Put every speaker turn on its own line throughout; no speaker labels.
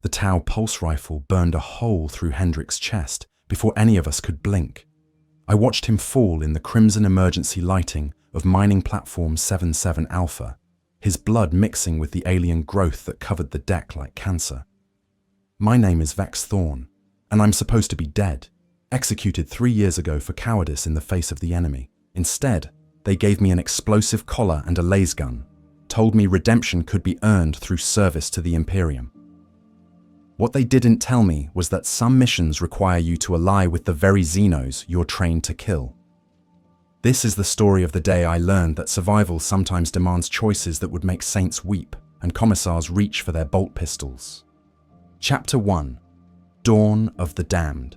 The Tau pulse rifle burned a hole through Hendrik's chest before any of us could blink. I watched him fall in the crimson emergency lighting of mining platform 77 Alpha, his blood mixing with the alien growth that covered the deck like cancer. My name is Vex Thorne, and I'm supposed to be dead, executed 3 years ago for cowardice in the face of the enemy. Instead, they gave me an explosive collar and a laser gun, told me redemption could be earned through service to the Imperium. What they didn't tell me was that some missions require you to ally with the very xenos you're trained to kill. This is the story of the day I learned that survival sometimes demands choices that would make saints weep and commissars reach for their bolt pistols. Chapter 1. Dawn of the Damned.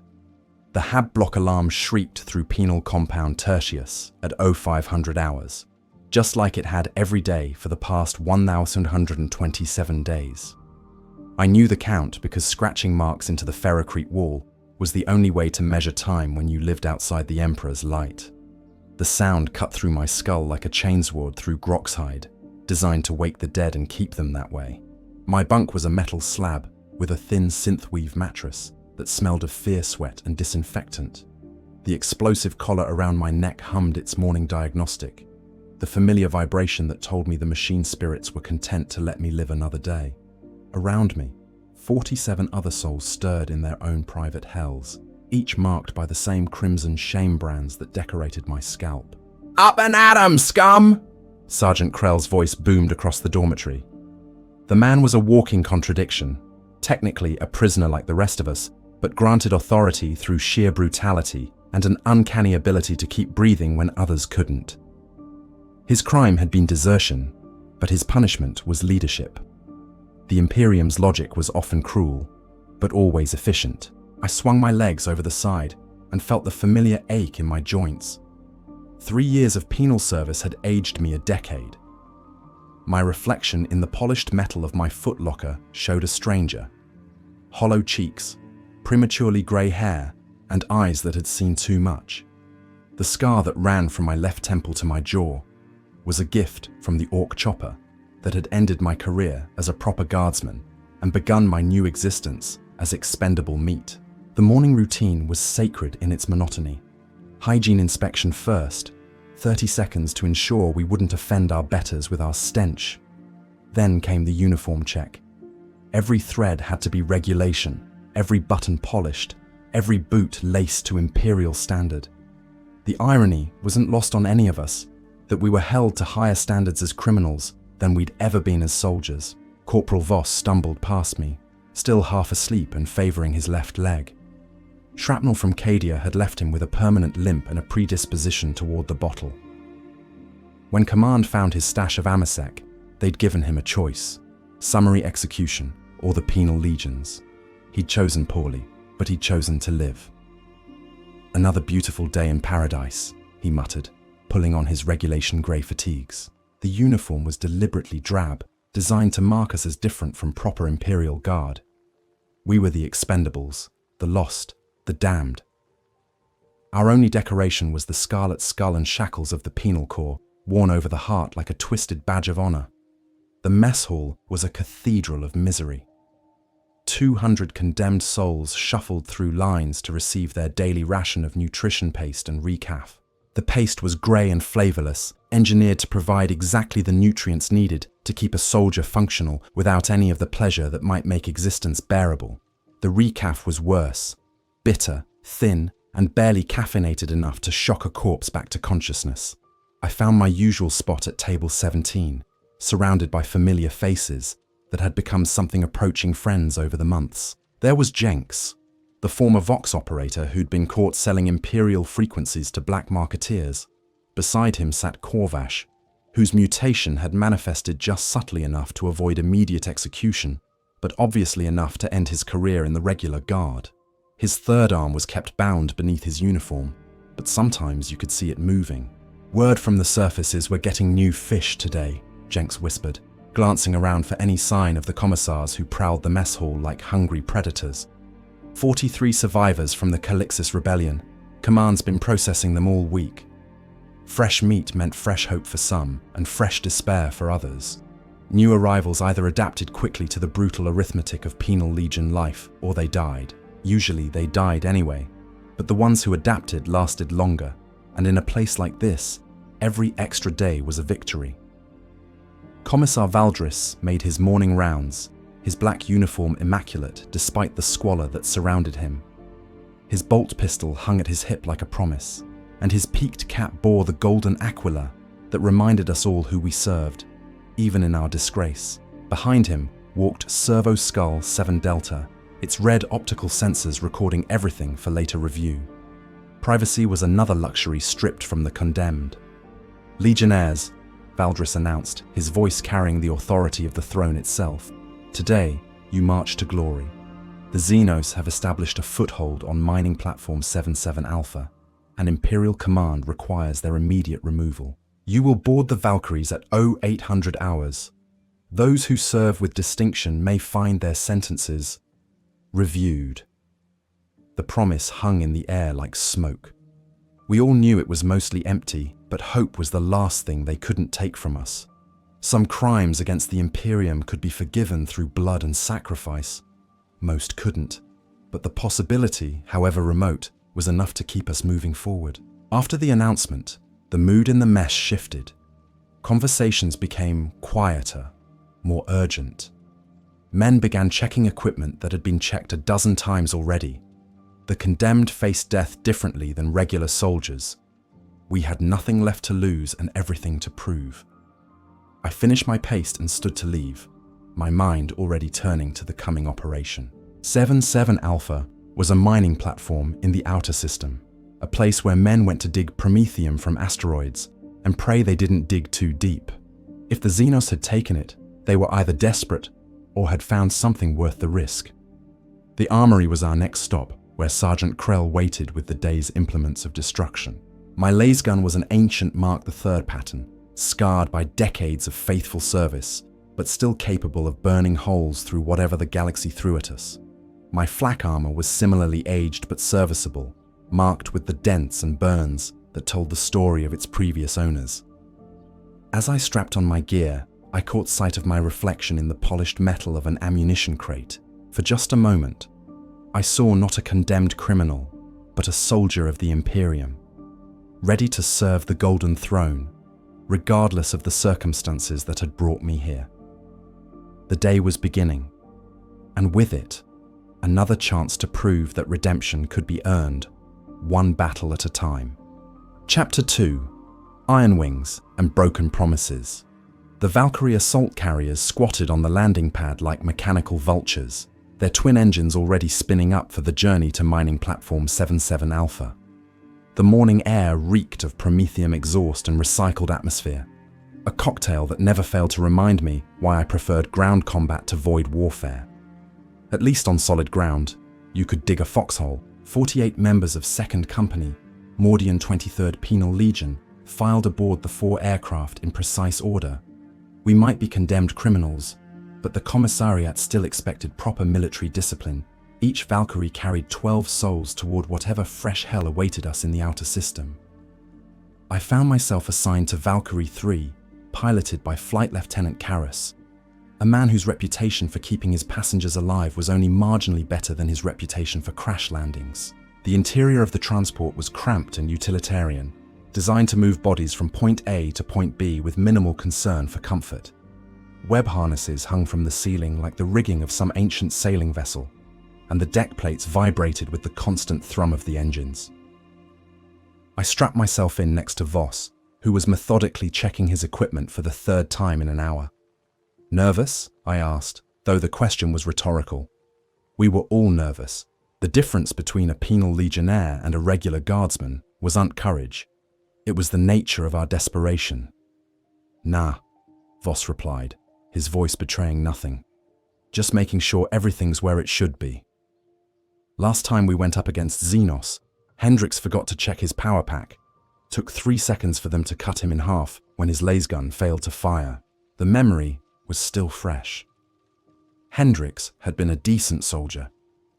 The HAB block alarm shrieked through penal compound Tertius at 0500 hours, just like it had every day for the past 1,127 days. I knew the count because scratching marks into the ferrocrete wall was the only way to measure time when you lived outside the Emperor's light. The sound cut through my skull like a chainsword through Groxhide, designed to wake the dead and keep them that way. My bunk was a metal slab with a thin synthweave mattress that smelled of fear sweat and disinfectant. The explosive collar around my neck hummed its morning diagnostic, the familiar vibration that told me the machine spirits were content to let me live another day. Around me, 47 other souls stirred in their own private hells, each marked by the same crimson shame brands that decorated my scalp. "Up and at 'em, scum!" Sergeant Krell's voice boomed across the dormitory. The man was a walking contradiction, technically a prisoner like the rest of us, but granted authority through sheer brutality and an uncanny ability to keep breathing when others couldn't. His crime had been desertion, but his punishment was leadership. The Imperium's logic was often cruel, but always efficient. I swung my legs over the side and felt the familiar ache in my joints. 3 years of penal service had aged me a decade. My reflection in the polished metal of my footlocker showed a stranger. Hollow cheeks, prematurely grey hair, and eyes that had seen too much. The scar that ran from my left temple to my jaw was a gift from the Orc Chopper that had ended my career as a proper guardsman and begun my new existence as expendable meat. The morning routine was sacred in its monotony. Hygiene inspection first, 30 seconds to ensure we wouldn't offend our betters with our stench. Then came the uniform check. Every thread had to be regulation, every button polished, every boot laced to Imperial standard. The irony wasn't lost on any of us, that we were held to higher standards as criminals than we'd ever been as soldiers. Corporal Voss stumbled past me, still half asleep and favouring his left leg. Shrapnel from Cadia had left him with a permanent limp and a predisposition toward the bottle. When command found his stash of Amasec, they'd given him a choice: summary execution or the Penal Legions. He'd chosen poorly, but he'd chosen to live. "Another beautiful day in paradise," he muttered, pulling on his regulation grey fatigues. The uniform was deliberately drab, designed to mark us as different from proper Imperial Guard. We were the expendables, the lost, the damned. Our only decoration was the scarlet skull and shackles of the Penal Corps, worn over the heart like a twisted badge of honor. The mess hall was a cathedral of misery. 200 condemned souls shuffled through lines to receive their daily ration of nutrition paste and recaf. The paste was grey and flavourless, engineered to provide exactly the nutrients needed to keep a soldier functional without any of the pleasure that might make existence bearable. The recaf was worse, bitter, thin, and barely caffeinated enough to shock a corpse back to consciousness. I found my usual spot at table 17, surrounded by familiar faces that had become something approaching friends over the months. There was Jenks, the former Vox operator who'd been caught selling Imperial frequencies to black marketeers. Beside him sat Corvash, whose mutation had manifested just subtly enough to avoid immediate execution, but obviously enough to end his career in the regular guard. His third arm was kept bound beneath his uniform, but sometimes you could see it moving. "Word from the surface is we're getting new fish today," Jenks whispered, glancing around for any sign of the commissars who prowled the mess hall like hungry predators. 43 survivors from the Calixis Rebellion. Command's been processing them all week. Fresh meat meant fresh hope for some and fresh despair for others. New arrivals either adapted quickly to the brutal arithmetic of Penal Legion life, or they died. Usually they died anyway, but the ones who adapted lasted longer, and in a place like this, every extra day was a victory. Commissar Valdris made his morning rounds, his black uniform immaculate despite the squalor that surrounded him. His bolt pistol hung at his hip like a promise, and his peaked cap bore the golden aquila that reminded us all who we served, even in our disgrace. Behind him walked Servo Skull 7 Delta, its red optical sensors recording everything for later review. Privacy was another luxury stripped from the condemned. Legionnaires, Valdris announced, his voice carrying the authority of the throne itself. Today, you march to glory. The Xenos have established a foothold on mining platform 77 Alpha, and Imperial command requires their immediate removal. You will board the Valkyries at 0800 hours. Those who serve with distinction may find their sentences reviewed. The promise hung in the air like smoke. We all knew it was mostly empty, but hope was the last thing they couldn't take from us. Some crimes against the Imperium could be forgiven through blood and sacrifice. Most couldn't, but the possibility, however remote, was enough to keep us moving forward. After the announcement, the mood in the mesh shifted. Conversations became quieter, more urgent. Men began checking equipment that had been checked a dozen times already. The condemned faced death differently than regular soldiers. We had nothing left to lose and everything to prove. I finished my paste and stood to leave, my mind already turning to the coming operation. 77 Alpha was a mining platform in the outer system, a place where men went to dig promethium from asteroids and pray they didn't dig too deep. If the Xenos had taken it, they were either desperate or had found something worth the risk. The armory was our next stop, where Sergeant Krell waited with the day's implements of destruction. My laser gun was an ancient Mark III pattern, scarred by decades of faithful service, but still capable of burning holes through whatever the galaxy threw at us. My flak armor was similarly aged but serviceable, marked with the dents and burns that told the story of its previous owners. As I strapped on my gear, I caught sight of my reflection in the polished metal of an ammunition crate. For just a moment, I saw not a condemned criminal, but a soldier of the Imperium, ready to serve the Golden Throne, regardless of the circumstances that had brought me here. The day was beginning, and with it, another chance to prove that redemption could be earned, one battle at a time. Chapter 2: Iron Wings and Broken Promises. The Valkyrie assault carriers squatted on the landing pad like mechanical vultures, their twin engines already spinning up for the journey to mining platform 77 Alpha. The morning air reeked of promethium exhaust and recycled atmosphere, a cocktail that never failed to remind me why I preferred ground combat to void warfare. At least on solid ground, you could dig a foxhole. 48 members of 2nd Company, Mordian 23rd Penal Legion, filed aboard the 4 aircraft in precise order. We might be condemned criminals, but the Commissariat still expected proper military discipline. Each Valkyrie carried 12 souls toward whatever fresh hell awaited us in the outer system. I found myself assigned to Valkyrie 3, piloted by Flight Lieutenant Karras, a man whose reputation for keeping his passengers alive was only marginally better than his reputation for crash landings. The interior of the transport was cramped and utilitarian, designed to move bodies from point A to point B with minimal concern for comfort. Web harnesses hung from the ceiling like the rigging of some ancient sailing vessel, and the deck plates vibrated with the constant thrum of the engines. I strapped myself in next to Voss, who was methodically checking his equipment for the 3rd time in an hour. Nervous? I asked, though the question was rhetorical. We were all nervous. The difference between a Penal Legionnaire and a regular Guardsman wasn't courage. It was the nature of our desperation. Nah, Voss replied, his voice betraying nothing. Just making sure everything's where it should be. Last time we went up against Xenos, Hendrix forgot to check his power pack. Took 3 seconds for them to cut him in half when his laser gun failed to fire. The memory was still fresh. Hendrix had been a decent soldier,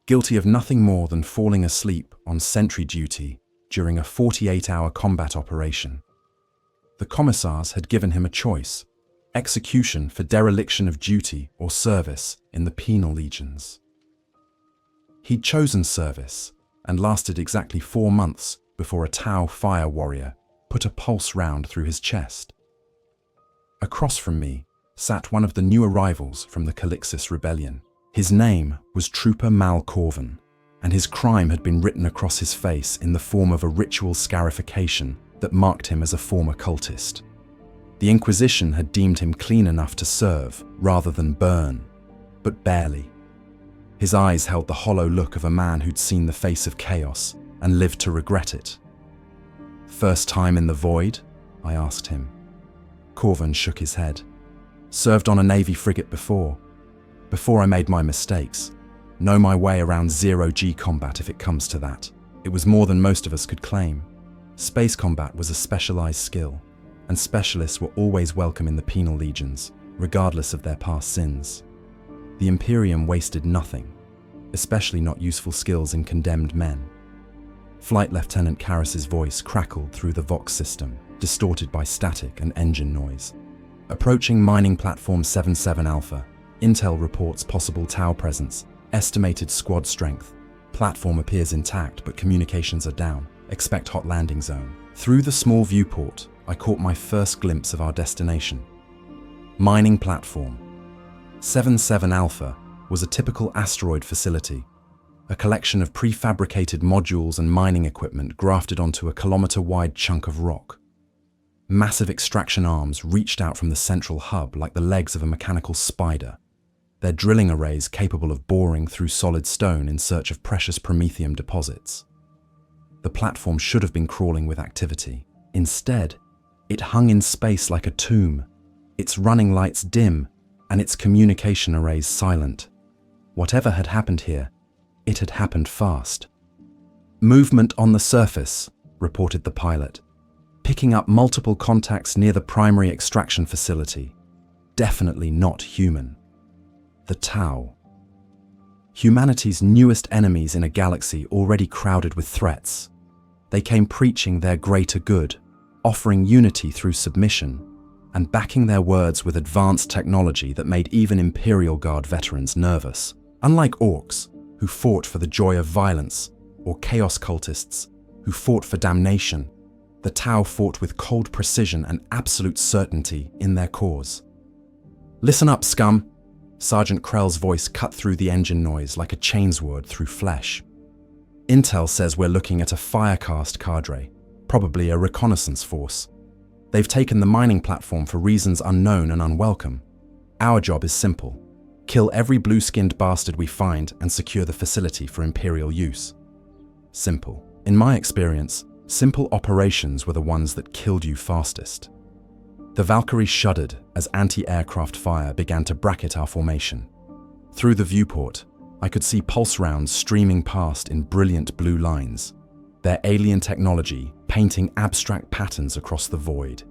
guilty of nothing more than falling asleep on sentry duty during a 48-hour combat operation. The commissars had given him a choice: execution for dereliction of duty or service in the penal legions. He'd chosen service and lasted exactly 4 months before a Tau fire warrior put a pulse round through his chest. Across from me sat one of the new arrivals from the Calixis Rebellion. His name was Trooper Mal Corvin, and his crime had been written across his face in the form of a ritual scarification that marked him as a former cultist. The Inquisition had deemed him clean enough to serve rather than burn, but barely. His eyes held the hollow look of a man who'd seen the face of chaos and lived to regret it. "First time in the Void?" I asked him. Corvin shook his head. "Served on a Navy frigate before I made my mistakes. Know my way around zero-G combat if it comes to that. It was more than most of us could claim. Space combat was a specialized skill, and specialists were always welcome in the penal legions, regardless of their past sins. The Imperium wasted nothing, especially not useful skills in condemned men." Flight Lieutenant Karras's voice crackled through the Vox system, distorted by static and engine noise. "Approaching mining platform 77 Alpha. Intel reports possible Tau presence. Estimated squad strength. Platform appears intact, but communications are down. Expect hot landing zone." Through the small viewport, I caught my first glimpse of our destination. Mining platform 77 Alpha was a typical asteroid facility, a collection of prefabricated modules and mining equipment grafted onto a kilometer-wide chunk of rock. Massive extraction arms reached out from the central hub like the legs of a mechanical spider, their drilling arrays capable of boring through solid stone in search of precious promethium deposits. The platform should have been crawling with activity. Instead, it hung in space like a tomb, its running lights dim and its communication arrays silent. Whatever had happened here, it had happened fast. "Movement on the surface," reported the pilot, picking up multiple contacts near the primary extraction facility. Definitely not human. The Tau. Humanity's newest enemies in a galaxy already crowded with threats. They came preaching their greater good, offering unity through submission, and backing their words with advanced technology that made even Imperial Guard veterans nervous. Unlike orcs, who fought for the joy of violence, or chaos cultists, who fought for damnation, the Tau fought with cold precision and absolute certainty in their cause. "Listen up, scum!" Sergeant Krell's voice cut through the engine noise like a chainsword through flesh. "Intel says we're looking at a firecast cadre, probably a reconnaissance force. They've taken the mining platform for reasons unknown and unwelcome. Our job is simple. Kill every blue-skinned bastard we find and secure the facility for Imperial use." Simple. In my experience, simple operations were the ones that killed you fastest. The Valkyrie shuddered as anti-aircraft fire began to bracket our formation. Through the viewport, I could see pulse rounds streaming past in brilliant blue lines, their alien technology painting abstract patterns across the void.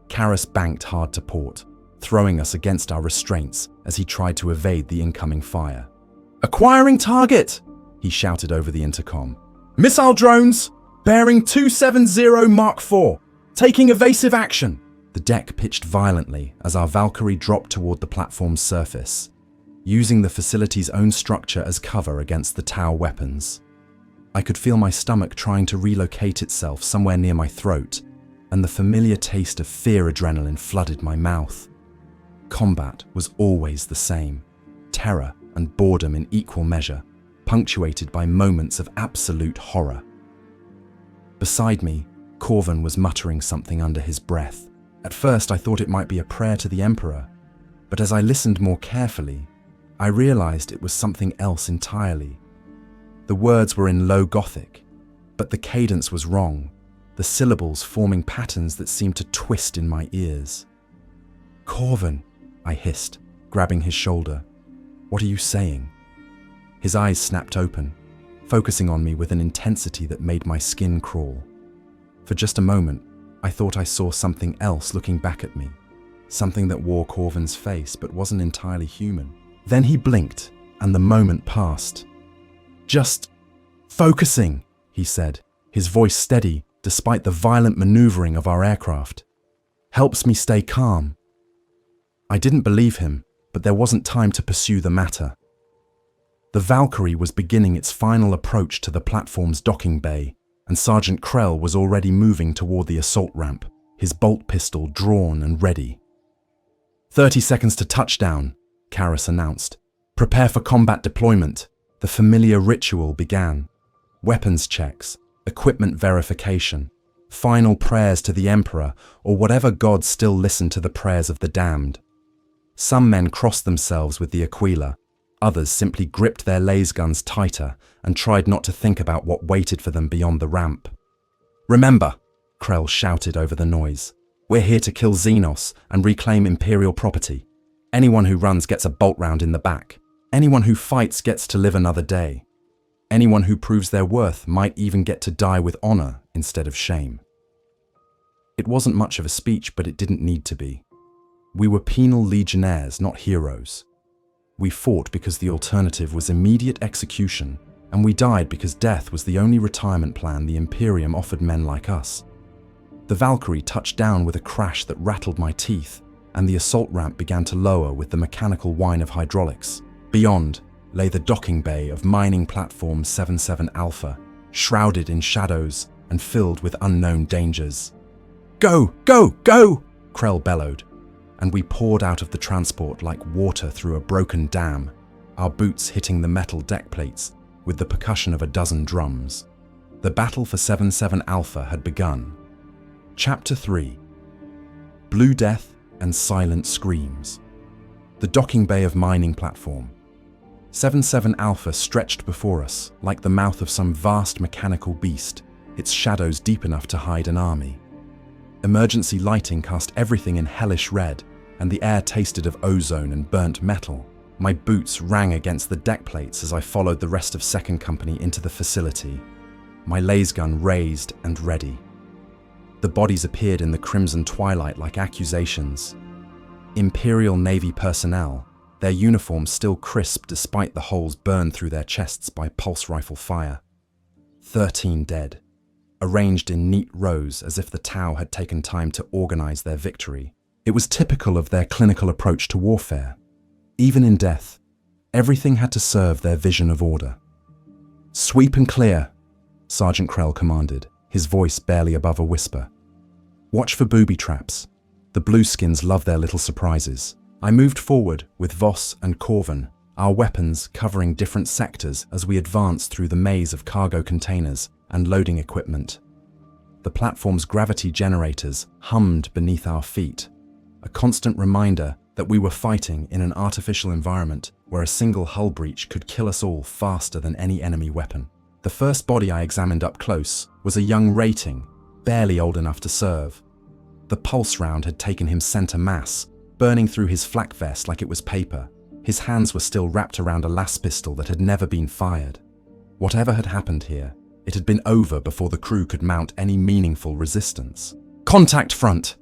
Karras banked hard to port, throwing us against our restraints as he tried to evade the incoming fire. "Acquiring target!" he shouted over the intercom. "Missile drones! Bearing 270 Mark IV! Taking evasive action!" The deck pitched violently as our Valkyrie dropped toward the platform's surface, using the facility's own structure as cover against the Tau weapons. I could feel my stomach trying to relocate itself somewhere near my throat, and the familiar taste of fear adrenaline flooded my mouth. Combat was always the same, terror and boredom in equal measure, punctuated by moments of absolute horror. Beside me, Corvin was muttering something under his breath. At first I thought it might be a prayer to the Emperor, but as I listened more carefully, I realized it was something else entirely. The words were in low Gothic, but the cadence was wrong, the syllables forming patterns that seemed to twist in my ears. "Corvin," I hissed, grabbing his shoulder. "What are you saying?" His eyes snapped open, focusing on me with an intensity that made my skin crawl. For just a moment, I thought I saw something else looking back at me, something that wore Corvin's face but wasn't entirely human. Then he blinked, and the moment passed. "Just focusing," he said, his voice steady despite the violent maneuvering of our aircraft. "Helps me stay calm." I didn't believe him, but there wasn't time to pursue the matter. The Valkyrie was beginning its final approach to the platform's docking bay, and Sergeant Krell was already moving toward the assault ramp, his bolt pistol drawn and ready. 30 seconds to touchdown, Karras announced. Prepare for combat deployment. The familiar ritual began. Weapons checks, equipment verification, final prayers to the Emperor or whatever god still listened to the prayers of the damned. Some men crossed themselves with the Aquila, others simply gripped their laser guns tighter and tried not to think about what waited for them beyond the ramp. Remember, Krell shouted over the noise, we're here to kill xenos and reclaim Imperial property. Anyone who runs gets a bolt round in the back. Anyone who fights gets to live another day. Anyone who proves their worth might even get to die with honor instead of shame. It wasn't much of a speech, but it didn't need to be. We were Penal Legionnaires, not heroes. We fought because the alternative was immediate execution, and we died because death was the only retirement plan the Imperium offered men like us. The Valkyrie touched down with a crash that rattled my teeth, and the assault ramp began to lower with the mechanical whine of hydraulics. Beyond lay the docking bay of mining platform 77 Alpha, shrouded in shadows and filled with unknown dangers. Go, go, go! Krell bellowed, and we poured out of the transport like water through a broken dam, our boots hitting the metal deck plates with the percussion of a dozen drums. The battle for 77 Alpha had begun. Chapter 3. Blue Death and Silent Screams. The docking bay of mining platform. 77 Alpha stretched before us like the mouth of some vast mechanical beast, its shadows deep enough to hide an army. Emergency lighting cast everything in hellish red, and the air tasted of ozone and burnt metal. My boots rang against the deck plates as I followed the rest of Second Company into the facility, my laser gun raised and ready. The bodies appeared in the crimson twilight like accusations. Imperial Navy personnel, their uniforms still crisp despite the holes burned through their chests by pulse rifle fire. 13 dead, arranged in neat rows as if the Tau had taken time to organize their victory. It was typical of their clinical approach to warfare. Even in death, everything had to serve their vision of order. Sweep and clear, Sergeant Krell commanded, his voice barely above a whisper. Watch for booby traps. The blueskins love their little surprises. I moved forward with Voss and Corvin, our weapons covering different sectors as we advanced through the maze of cargo containers and loading equipment. The platform's gravity generators hummed beneath our feet, a constant reminder that we were fighting in an artificial environment where a single hull breach could kill us all faster than any enemy weapon. The first body I examined up close was a young rating, barely old enough to serve. The pulse round had taken him center mass, burning through his flak vest like it was paper. His hands were still wrapped around a las pistol that had never been fired. Whatever had happened here, it had been over before the crew could mount any meaningful resistance. Contact front!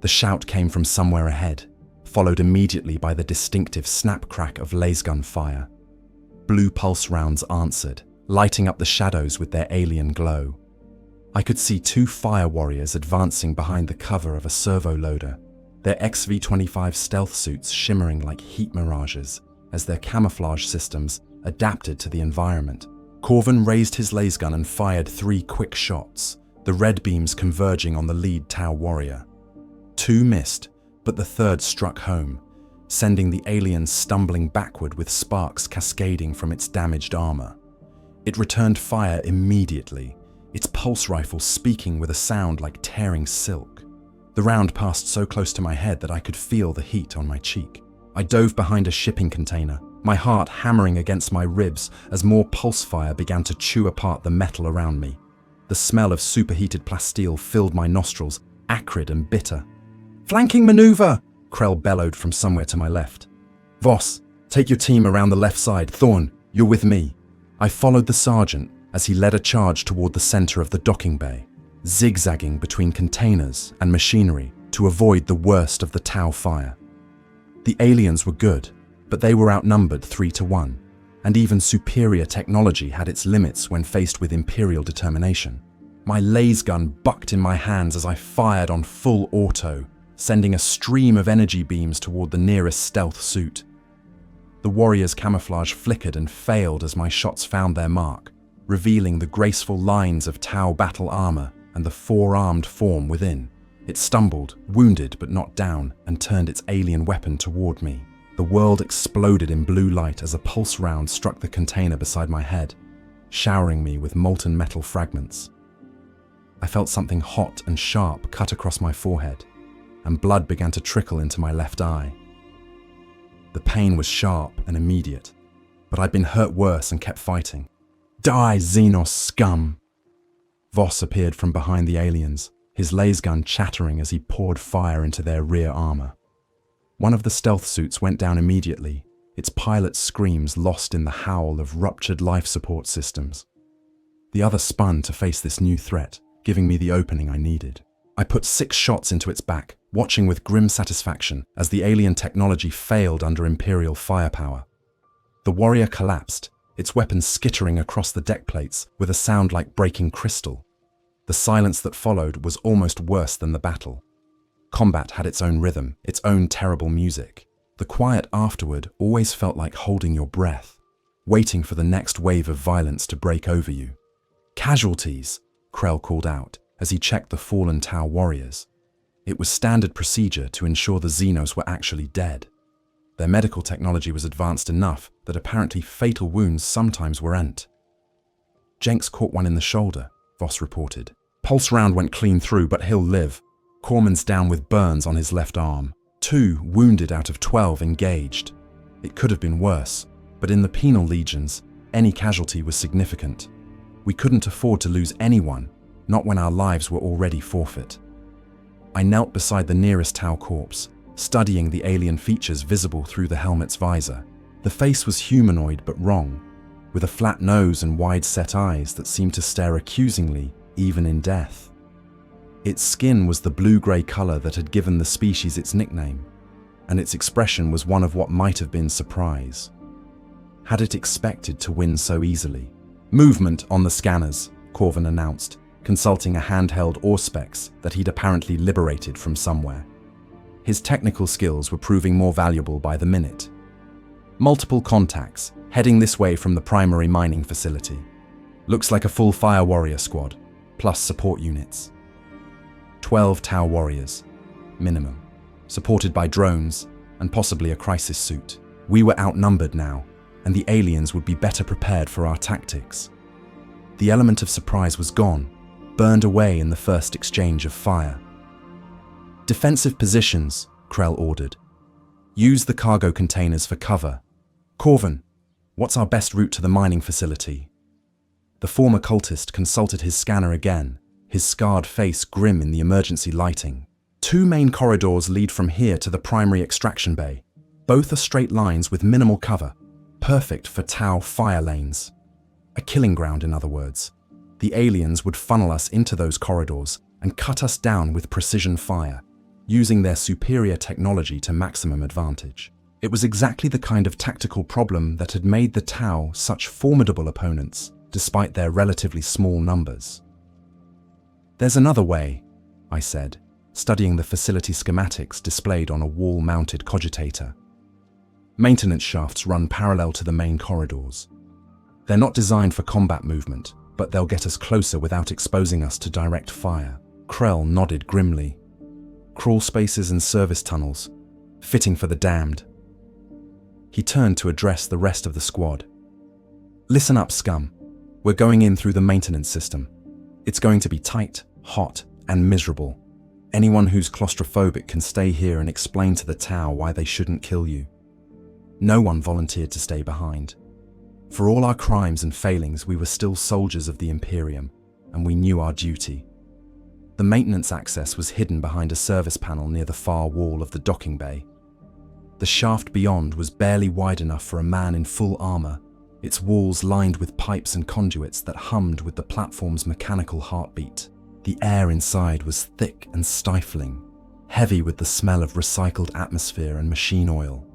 The shout came from somewhere ahead, followed immediately by the distinctive snap-crack of lasgun fire. Blue pulse rounds answered, lighting up the shadows with their alien glow. I could see 2 fire warriors advancing behind the cover of a servo loader, their XV-25 stealth suits shimmering like heat mirages as their camouflage systems adapted to the environment. Corvin raised his lasgun and fired 3 quick shots, the red beams converging on the lead Tau warrior. 2 missed, but the third struck home, sending the alien stumbling backward with sparks cascading from its damaged armor. It returned fire immediately, its pulse rifle speaking with a sound like tearing silk. The round passed so close to my head that I could feel the heat on my cheek. I dove behind a shipping container, my heart hammering against my ribs as more pulse fire began to chew apart the metal around me. The smell of superheated plasteel filled my nostrils, acrid and bitter. Flanking maneuver! Krell bellowed from somewhere to my left. Voss, take your team around the left side. Thorne, you're with me. I followed the sergeant as he led a charge toward the center of the docking bay, zigzagging between containers and machinery to avoid the worst of the Tau fire. The aliens were good, but they were outnumbered 3-1, and even superior technology had its limits when faced with Imperial determination. My laser gun bucked in my hands as I fired on full auto, sending a stream of energy beams toward the nearest stealth suit. The warrior's camouflage flickered and failed as my shots found their mark, revealing the graceful lines of Tau battle armor and the four-armed form within. It stumbled, wounded but not down, and turned its alien weapon toward me. The world exploded in blue light as a pulse round struck the container beside my head, showering me with molten metal fragments. I felt something hot and sharp cut across my forehead, and blood began to trickle into my left eye. The pain was sharp and immediate, but I'd been hurt worse and kept fighting. Die, xenos scum! Voss appeared from behind the aliens, his laser gun chattering as he poured fire into their rear armor. One of the stealth suits went down immediately, its pilot's screams lost in the howl of ruptured life support systems. The other spun to face this new threat, giving me the opening I needed. I put 6 shots into its back, watching with grim satisfaction as the alien technology failed under Imperial firepower. The warrior collapsed, its weapon skittering across the deck plates with a sound like breaking crystal. The silence that followed was almost worse than the battle. Combat had its own rhythm, its own terrible music. The quiet afterward always felt like holding your breath, waiting for the next wave of violence to break over you. Casualties, Krell called out as he checked the fallen Tau warriors. It was standard procedure to ensure the xenos were actually dead. Their medical technology was advanced enough that apparently fatal wounds sometimes weren't. Jenks caught one in the shoulder, Voss reported. Pulse round went clean through, but he'll live. Corman's down with burns on his left arm. 2 wounded out of 12 engaged. It could have been worse, but in the Penal Legions, any casualty was significant. We couldn't afford to lose anyone, not when our lives were already forfeit. I knelt beside the nearest Tau corpse, studying the alien features visible through the helmet's visor. The face was humanoid but wrong, with a flat nose and wide-set eyes that seemed to stare accusingly, even in death. Its skin was the blue-grey color that had given the species its nickname, and its expression was one of what might have been surprise. Had it expected to win so easily? Movement on the scanners, Corvin announced, consulting a handheld Auspex that he'd apparently liberated from somewhere. His technical skills were proving more valuable by the minute. Multiple contacts, heading this way from the primary mining facility. Looks like a full fire warrior squad, plus support units. 12 Tau warriors, minimum, supported by drones and possibly a crisis suit. We were outnumbered now, and the aliens would be better prepared for our tactics. The element of surprise was gone, burned away in the first exchange of fire. Defensive positions, Krell ordered. Use the cargo containers for cover. Corvin, what's our best route to the mining facility? The former cultist consulted his scanner again, his scarred face grim in the emergency lighting. 2 main corridors lead from here to the primary extraction bay. Both are straight lines with minimal cover, perfect for Tau fire lanes. A killing ground, in other words. The aliens would funnel us into those corridors and cut us down with precision fire, using their superior technology to maximum advantage. It was exactly the kind of tactical problem that had made the Tau such formidable opponents, despite their relatively small numbers. There's another way, I said, studying the facility schematics displayed on a wall-mounted cogitator. Maintenance shafts run parallel to the main corridors. They're not designed for combat movement, but they'll get us closer without exposing us to direct fire. Krell nodded grimly. Crawl spaces and service tunnels, fitting for the damned. He turned to address the rest of the squad. Listen up, scum. We're going in through the maintenance system. It's going to be tight, hot, and miserable. Anyone who's claustrophobic can stay here and explain to the Tau why they shouldn't kill you. No one volunteered to stay behind. For all our crimes and failings, we were still soldiers of the Imperium, and we knew our duty. The maintenance access was hidden behind a service panel near the far wall of the docking bay. The shaft beyond was barely wide enough for a man in full armor, its walls lined with pipes and conduits that hummed with the platform's mechanical heartbeat. The air inside was thick and stifling, heavy with the smell of recycled atmosphere and machine oil.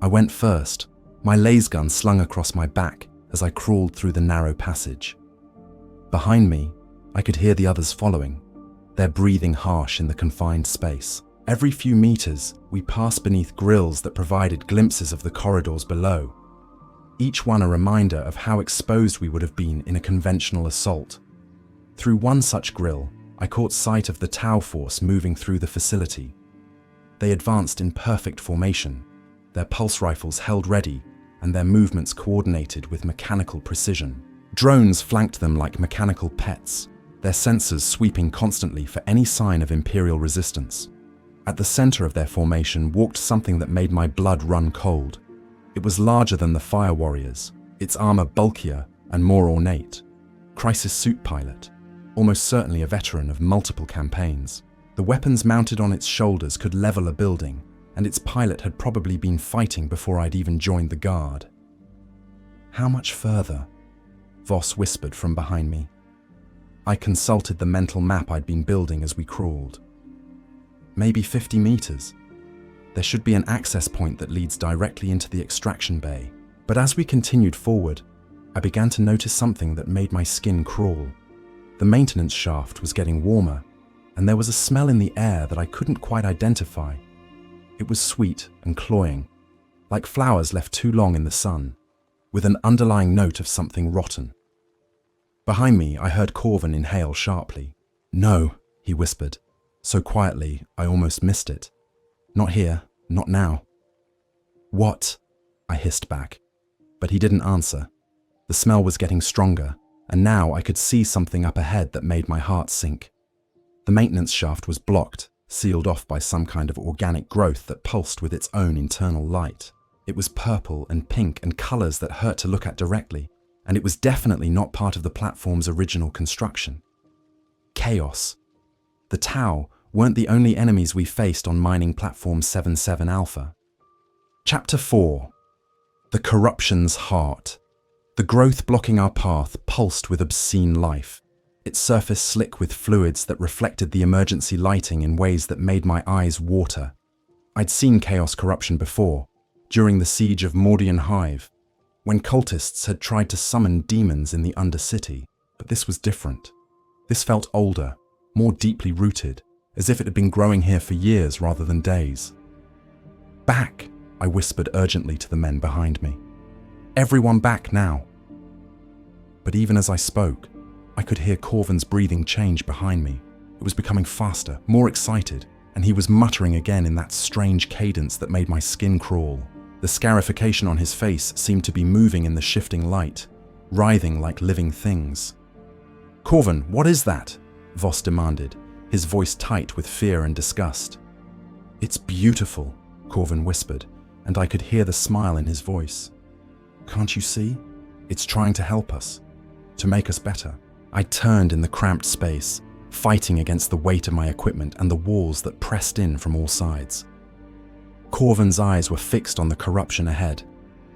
I went first, my laser gun slung across my back as I crawled through the narrow passage. Behind me, I could hear the others following, their breathing harsh in the confined space. Every few meters, we passed beneath grilles that provided glimpses of the corridors below, each one a reminder of how exposed we would have been in a conventional assault. Through one such grille, I caught sight of the Tau force moving through the facility. They advanced in perfect formation, their pulse rifles held ready, and their movements coordinated with mechanical precision. Drones flanked them like mechanical pets, their sensors sweeping constantly for any sign of Imperial resistance. At the center of their formation walked something that made my blood run cold. It was larger than the Fire Warriors, its armor bulkier and more ornate. Crisis Suit Pilot, almost certainly a veteran of multiple campaigns. The weapons mounted on its shoulders could level a building, and its pilot had probably been fighting before I'd even joined the guard. "How much further?" Voss whispered from behind me. I consulted the mental map I'd been building as we crawled. Maybe 50 meters. There should be an access point that leads directly into the extraction bay. But as we continued forward, I began to notice something that made my skin crawl. The maintenance shaft was getting warmer, and there was a smell in the air that I couldn't quite identify. It was sweet and cloying, like flowers left too long in the sun, with an underlying note of something rotten. Behind me, I heard Corvin inhale sharply. "No," he whispered, so quietly I almost missed it. "Not here, not now." "What?" I hissed back, but he didn't answer. The smell was getting stronger, and now I could see something up ahead that made my heart sink. The maintenance shaft was blocked, sealed off by some kind of organic growth that pulsed with its own internal light. It was purple and pink and colors that hurt to look at directly, and it was definitely not part of the platform's original construction. Chaos. The Tau weren't the only enemies we faced on mining platform 77 Alpha. Chapter 4. The Corruption's Heart. The growth blocking our path pulsed with obscene life, its surface slick with fluids that reflected the emergency lighting in ways that made my eyes water. I'd seen chaos corruption before, during the siege of Mordian Hive, when cultists had tried to summon demons in the Undercity, but this was different. This felt older, more deeply rooted, as if it had been growing here for years rather than days. "Back," I whispered urgently to the men behind me. "Everyone back now." But even as I spoke, I could hear Corvin's breathing change behind me. It was becoming faster, more excited, and he was muttering again in that strange cadence that made my skin crawl. The scarification on his face seemed to be moving in the shifting light, writhing like living things. "Corvin, what is that?" Voss demanded, his voice tight with fear and disgust. "It's beautiful," Corvin whispered, and I could hear the smile in his voice. "Can't you see? It's trying to help us, to make us better." I turned in the cramped space, fighting against the weight of my equipment and the walls that pressed in from all sides. Corvin's eyes were fixed on the corruption ahead,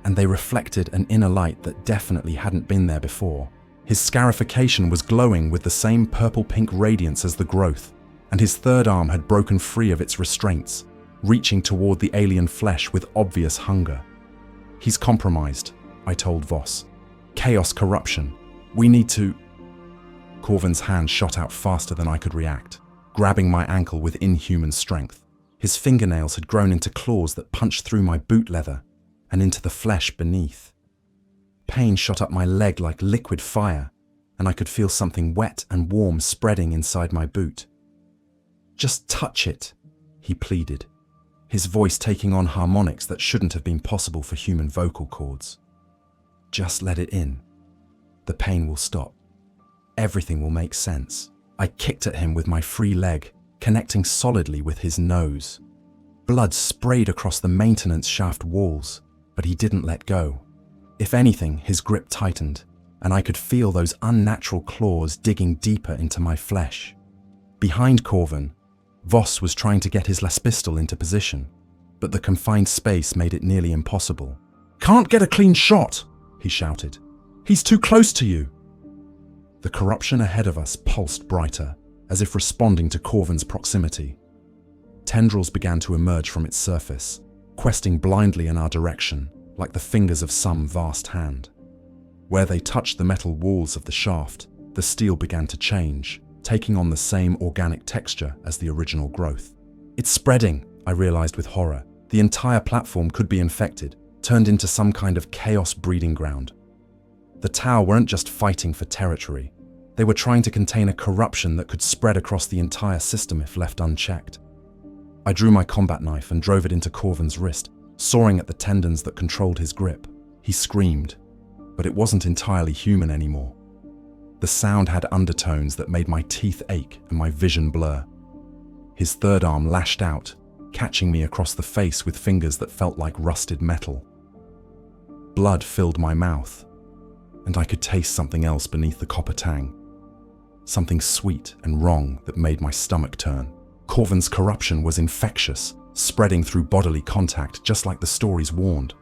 and they reflected an inner light that definitely hadn't been there before. His scarification was glowing with the same purple-pink radiance as the growth, and his third arm had broken free of its restraints, reaching toward the alien flesh with obvious hunger. "He's compromised," I told Voss. "Chaos corruption. We need to..." Corvin's hand shot out faster than I could react, grabbing my ankle with inhuman strength. His fingernails had grown into claws that punched through my boot leather and into the flesh beneath. Pain shot up my leg like liquid fire, and I could feel something wet and warm spreading inside my boot. "Just touch it," he pleaded, his voice taking on harmonics that shouldn't have been possible for human vocal cords. "Just let it in. The pain will stop. Everything will make sense." I kicked at him with my free leg, connecting solidly with his nose. Blood sprayed across the maintenance shaft walls, but he didn't let go. If anything, his grip tightened, and I could feel those unnatural claws digging deeper into my flesh. Behind Corvin, Voss was trying to get his las pistol into position, but the confined space made it nearly impossible. "Can't get a clean shot," he shouted. "He's too close to you." The corruption ahead of us pulsed brighter, as if responding to Corvin's proximity. Tendrils began to emerge from its surface, questing blindly in our direction, like the fingers of some vast hand. Where they touched the metal walls of the shaft, the steel began to change, taking on the same organic texture as the original growth. It's spreading, I realized with horror. The entire platform could be infected, turned into some kind of chaos breeding ground. The Tau weren't just fighting for territory. They were trying to contain a corruption that could spread across the entire system if left unchecked. I drew my combat knife and drove it into Corvin's wrist, sawing at the tendons that controlled his grip. He screamed, but it wasn't entirely human anymore. The sound had undertones that made my teeth ache and my vision blur. His third arm lashed out, catching me across the face with fingers that felt like rusted metal. Blood filled my mouth, and I could taste something else beneath the copper tang. Something sweet and wrong that made my stomach turn. Corvin's corruption was infectious, spreading through bodily contact just like the stories warned.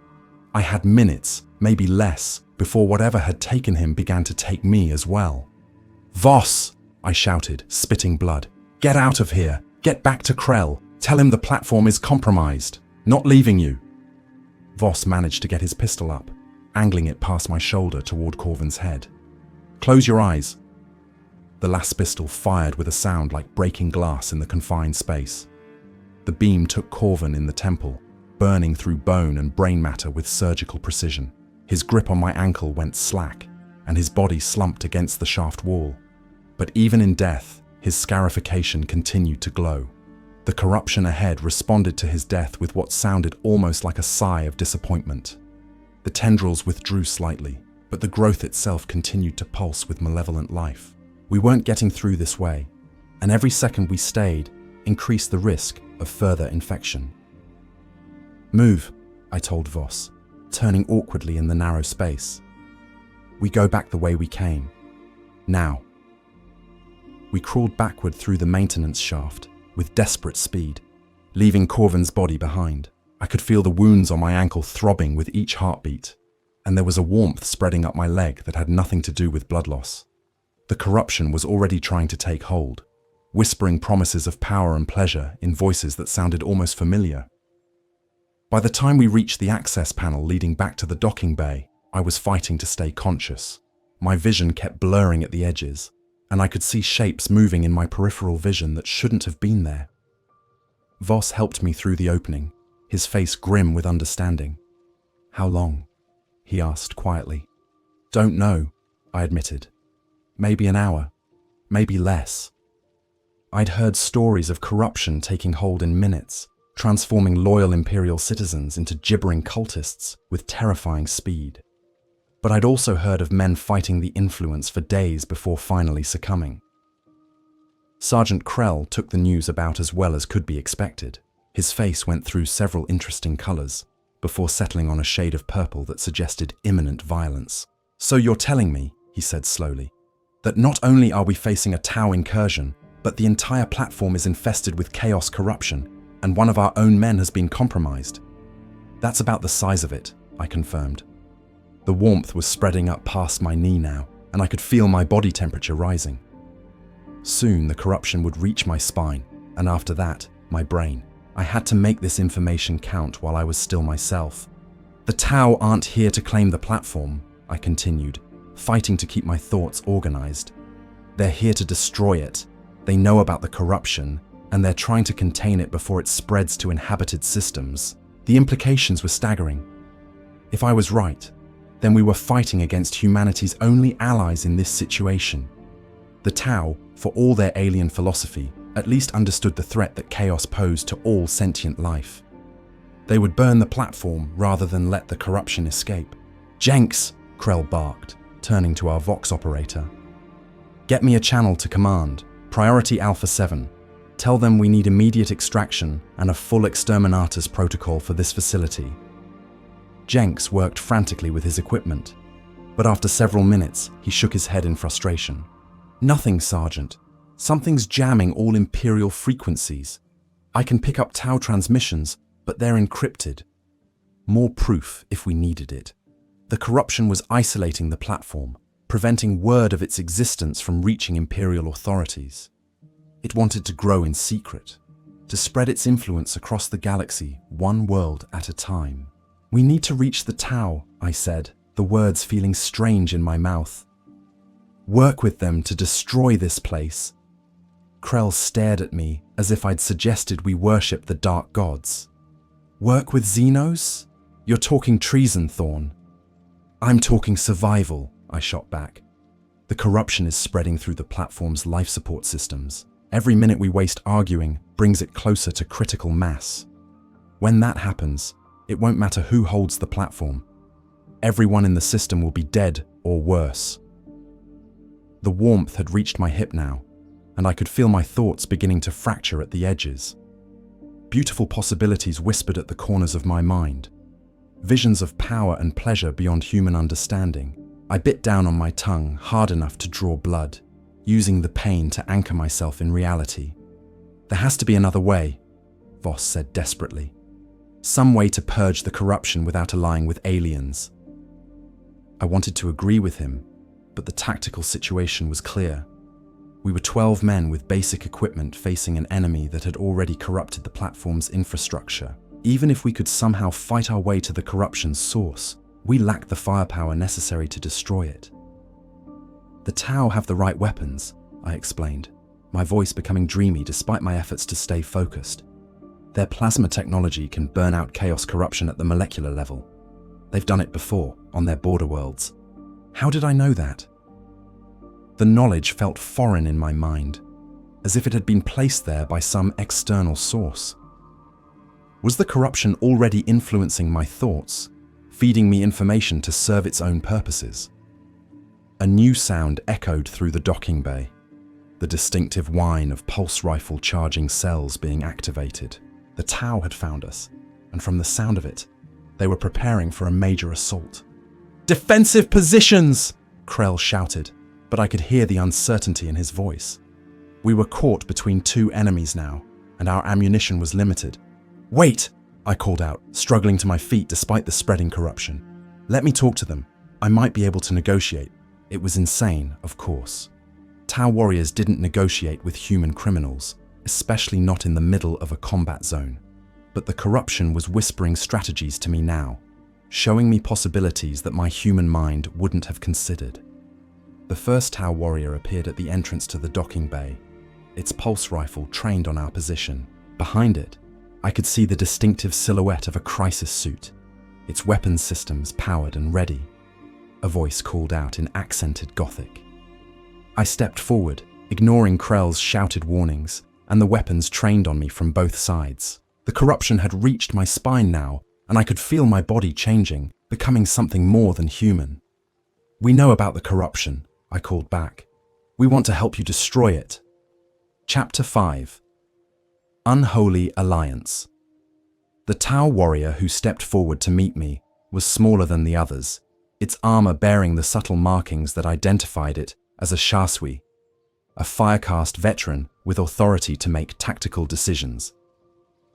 I had minutes, maybe less, before whatever had taken him began to take me as well. "Voss!" I shouted, spitting blood. "Get out of here! Get back to Krell! Tell him the platform is compromised! Not leaving you!" Voss managed to get his pistol up, angling it past my shoulder toward Corvin's head. "Close your eyes." The last pistol fired with a sound like breaking glass in the confined space. The beam took Corvin in the temple, burning through bone and brain matter with surgical precision. His grip on my ankle went slack, and his body slumped against the shaft wall. But even in death, his scarification continued to glow. The corruption ahead responded to his death with what sounded almost like a sigh of disappointment. The tendrils withdrew slightly, but the growth itself continued to pulse with malevolent life. We weren't getting through this way, and every second we stayed increased the risk of further infection. "Move," I told Voss, turning awkwardly in the narrow space. "We go back the way we came. Now." We crawled backward through the maintenance shaft with desperate speed, leaving Corvin's body behind. I could feel the wounds on my ankle throbbing with each heartbeat, and there was a warmth spreading up my leg that had nothing to do with blood loss. The corruption was already trying to take hold, whispering promises of power and pleasure in voices that sounded almost familiar. By the time we reached the access panel leading back to the docking bay, I was fighting to stay conscious. My vision kept blurring at the edges, and I could see shapes moving in my peripheral vision that shouldn't have been there. Voss helped me through the opening, his face grim with understanding. "How long?" he asked quietly. "Don't know," I admitted. "Maybe an hour, maybe less." I'd heard stories of corruption taking hold in minutes, transforming loyal Imperial citizens into gibbering cultists with terrifying speed. But I'd also heard of men fighting the influence for days before finally succumbing. Sergeant Krell took the news about as well as could be expected. His face went through several interesting colors, before settling on a shade of purple that suggested imminent violence. "So you're telling me," he said slowly, "that not only are we facing a Tau incursion, but the entire platform is infested with chaos corruption, and one of our own men has been compromised." "That's about the size of it," I confirmed. The warmth was spreading up past my knee now, and I could feel my body temperature rising. Soon the corruption would reach my spine, and after that, my brain. I had to make this information count while I was still myself. "The Tau aren't here to claim the platform," I continued, fighting to keep my thoughts organized. "They're here to destroy it. They know about the corruption, and they're trying to contain it before it spreads to inhabited systems." The implications were staggering. If I was right, then we were fighting against humanity's only allies in this situation. The Tau, for all their alien philosophy, at least understood the threat that chaos posed to all sentient life. They would burn the platform rather than let the corruption escape. "Jenks!" Krell barked, turning to our Vox operator. "Get me a channel to command. Priority Alpha 7. Tell them we need immediate extraction and a full exterminatus protocol for this facility." Jenks worked frantically with his equipment, but after several minutes, he shook his head in frustration. "Nothing, Sergeant. Something's jamming all Imperial frequencies. I can pick up Tau transmissions, but they're encrypted. More proof if we needed it. The corruption was isolating the platform, preventing word of its existence from reaching Imperial authorities. It wanted to grow in secret, to spread its influence across the galaxy, one world at a time. "We need to reach the Tau," I said, the words feeling strange in my mouth. "Work with them to destroy this place." Krell stared at me as if I'd suggested we worship the dark gods. Work with xenos? You're talking treason, Thorne. I'm talking survival, I shot back. The corruption is spreading through the platform's life support systems. Every minute we waste arguing brings it closer to critical mass. When that happens, it won't matter who holds the platform. Everyone in the system will be dead or worse. The warmth had reached my hip now, and I could feel my thoughts beginning to fracture at the edges. Beautiful possibilities whispered at the corners of my mind. Visions of power and pleasure beyond human understanding. I bit down on my tongue hard enough to draw blood, using the pain to anchor myself in reality. There has to be another way, Voss said desperately. Some way to purge the corruption without allying with aliens. I wanted to agree with him, but the tactical situation was clear. We were 12 men with basic equipment facing an enemy that had already corrupted the platform's infrastructure. Even if we could somehow fight our way to the corruption's source, we lacked the firepower necessary to destroy it. The Tau have the right weapons, I explained, my voice becoming dreamy despite my efforts to stay focused. Their plasma technology can burn out chaos corruption at the molecular level. They've done it before, on their border worlds. How did I know that? The knowledge felt foreign in my mind, as if it had been placed there by some external source. Was the corruption already influencing my thoughts, feeding me information to serve its own purposes? A new sound echoed through the docking bay, the distinctive whine of pulse rifle charging cells being activated. The Tau had found us, and from the sound of it, they were preparing for a major assault. "Defensive positions!" Krell shouted, but I could hear the uncertainty in his voice. We were caught between two enemies now, and our ammunition was limited. "Wait!" I called out, struggling to my feet despite the spreading corruption. "Let me talk to them. I might be able to negotiate." It was insane, of course. Tau warriors didn't negotiate with human criminals, especially not in the middle of a combat zone. But the corruption was whispering strategies to me now, showing me possibilities that my human mind wouldn't have considered. The first Tau warrior appeared at the entrance to the docking bay, its pulse rifle trained on our position. Behind it, I could see the distinctive silhouette of a crisis suit, its weapons systems powered and ready. A voice called out in accented Gothic. I stepped forward, ignoring Krell's shouted warnings, and the weapons trained on me from both sides. The corruption had reached my spine now, and I could feel my body changing, becoming something more than human. "We know about the corruption," I called back. "We want to help you destroy it." Chapter 5. Unholy Alliance. The Tau warrior who stepped forward to meet me was smaller than the others, its armor bearing the subtle markings that identified it as a Shasui, a firecast veteran with authority to make tactical decisions.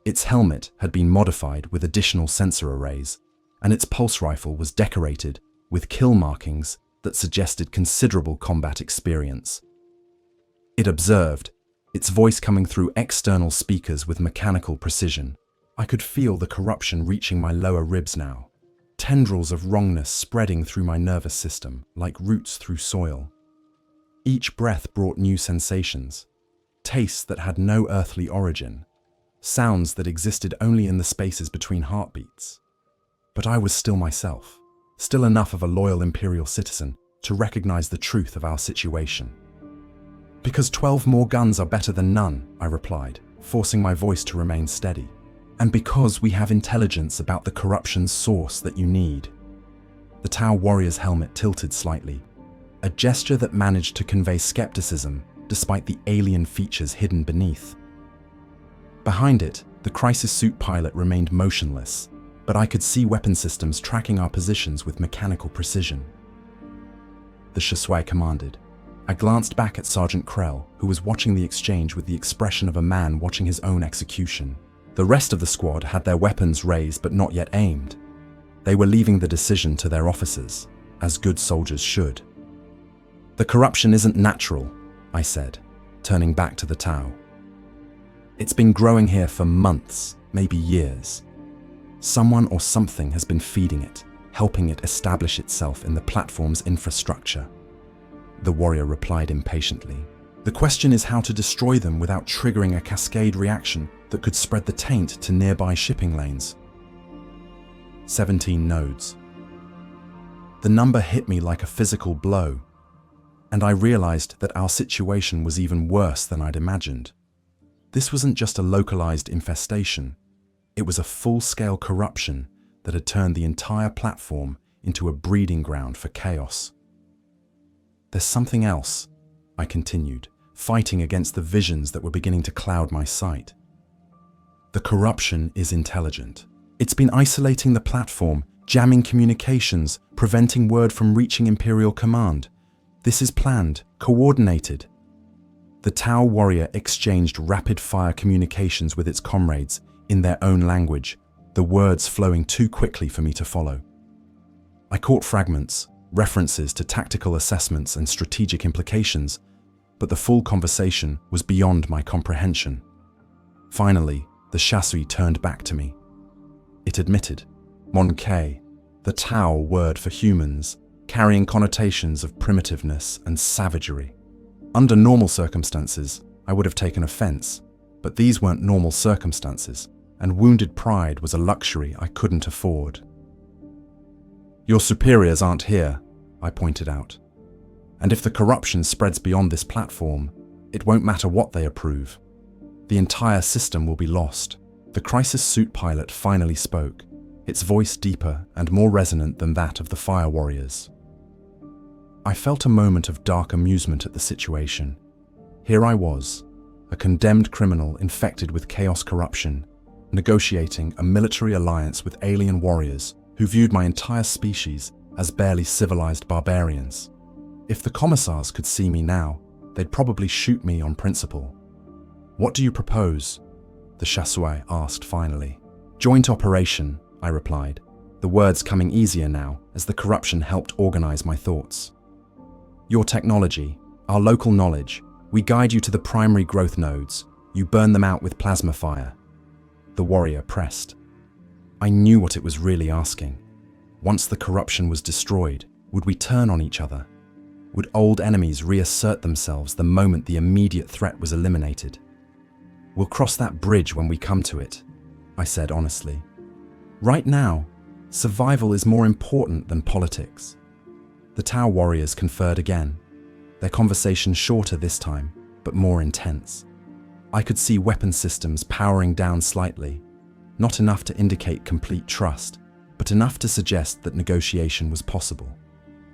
Its helmet had been modified with additional sensor arrays, and its pulse rifle was decorated with kill markings that suggested considerable combat experience. It observed, its voice coming through external speakers with mechanical precision. I could feel the corruption reaching my lower ribs now, tendrils of wrongness spreading through my nervous system like roots through soil. Each breath brought new sensations, tastes that had no earthly origin, sounds that existed only in the spaces between heartbeats. But I was still myself, still enough of a loyal Imperial citizen to recognize the truth of our situation. "Because 12 more guns are better than none," I replied, forcing my voice to remain steady. "And because we have intelligence about the corruption's source that you need." The Tau warrior's helmet tilted slightly, a gesture that managed to convey skepticism despite the alien features hidden beneath. Behind it, the crisis suit pilot remained motionless, but I could see weapon systems tracking our positions with mechanical precision. The Shasui commanded. I glanced back at Sergeant Krell, who was watching the exchange with the expression of a man watching his own execution. The rest of the squad had their weapons raised but not yet aimed. They were leaving the decision to their officers, as good soldiers should. "The corruption isn't natural," I said, turning back to the Tau. "It's been growing here for months, maybe years. Someone or something has been feeding it, helping it establish itself in the platform's infrastructure." The warrior replied impatiently. The question is how to destroy them without triggering a cascade reaction that could spread the taint to nearby shipping lanes. 17 nodes. The number hit me like a physical blow, and I realized that our situation was even worse than I'd imagined. This wasn't just a localized infestation, it was a full-scale corruption that had turned the entire platform into a breeding ground for chaos. There's something else, I continued, fighting against the visions that were beginning to cloud my sight. The corruption is intelligent. It's been isolating the platform, jamming communications, preventing word from reaching Imperial command. This is planned, coordinated. The Tau warrior exchanged rapid-fire communications with its comrades in their own language, the words flowing too quickly for me to follow. I caught fragments, references to tactical assessments and strategic implications, but the full conversation was beyond my comprehension. Finally, the chasseur turned back to me. It admitted, Mon-K, the Tau word for humans, carrying connotations of primitiveness and savagery. Under normal circumstances, I would have taken offense, but these weren't normal circumstances, and wounded pride was a luxury I couldn't afford. Your superiors aren't here, I pointed out. And if the corruption spreads beyond this platform, it won't matter what they approve. The entire system will be lost. The crisis suit pilot finally spoke, its voice deeper and more resonant than that of the fire warriors. I felt a moment of dark amusement at the situation. Here I was, a condemned criminal infected with chaos corruption, negotiating a military alliance with alien warriors who viewed my entire species as barely civilized barbarians. If the commissars could see me now, they'd probably shoot me on principle. What do you propose? The chasseur asked finally. Joint operation, I replied, the words coming easier now as the corruption helped organize my thoughts. Your technology, our local knowledge, we guide you to the primary growth nodes. You burn them out with plasma fire. The warrior pressed. I knew what it was really asking. Once the corruption was destroyed, would we turn on each other? Would old enemies reassert themselves the moment the immediate threat was eliminated? We'll cross that bridge when we come to it, I said honestly. Right now, survival is more important than politics. The Tau warriors conferred again, their conversation shorter this time, but more intense. I could see weapon systems powering down slightly, not enough to indicate complete trust, but enough to suggest that negotiation was possible.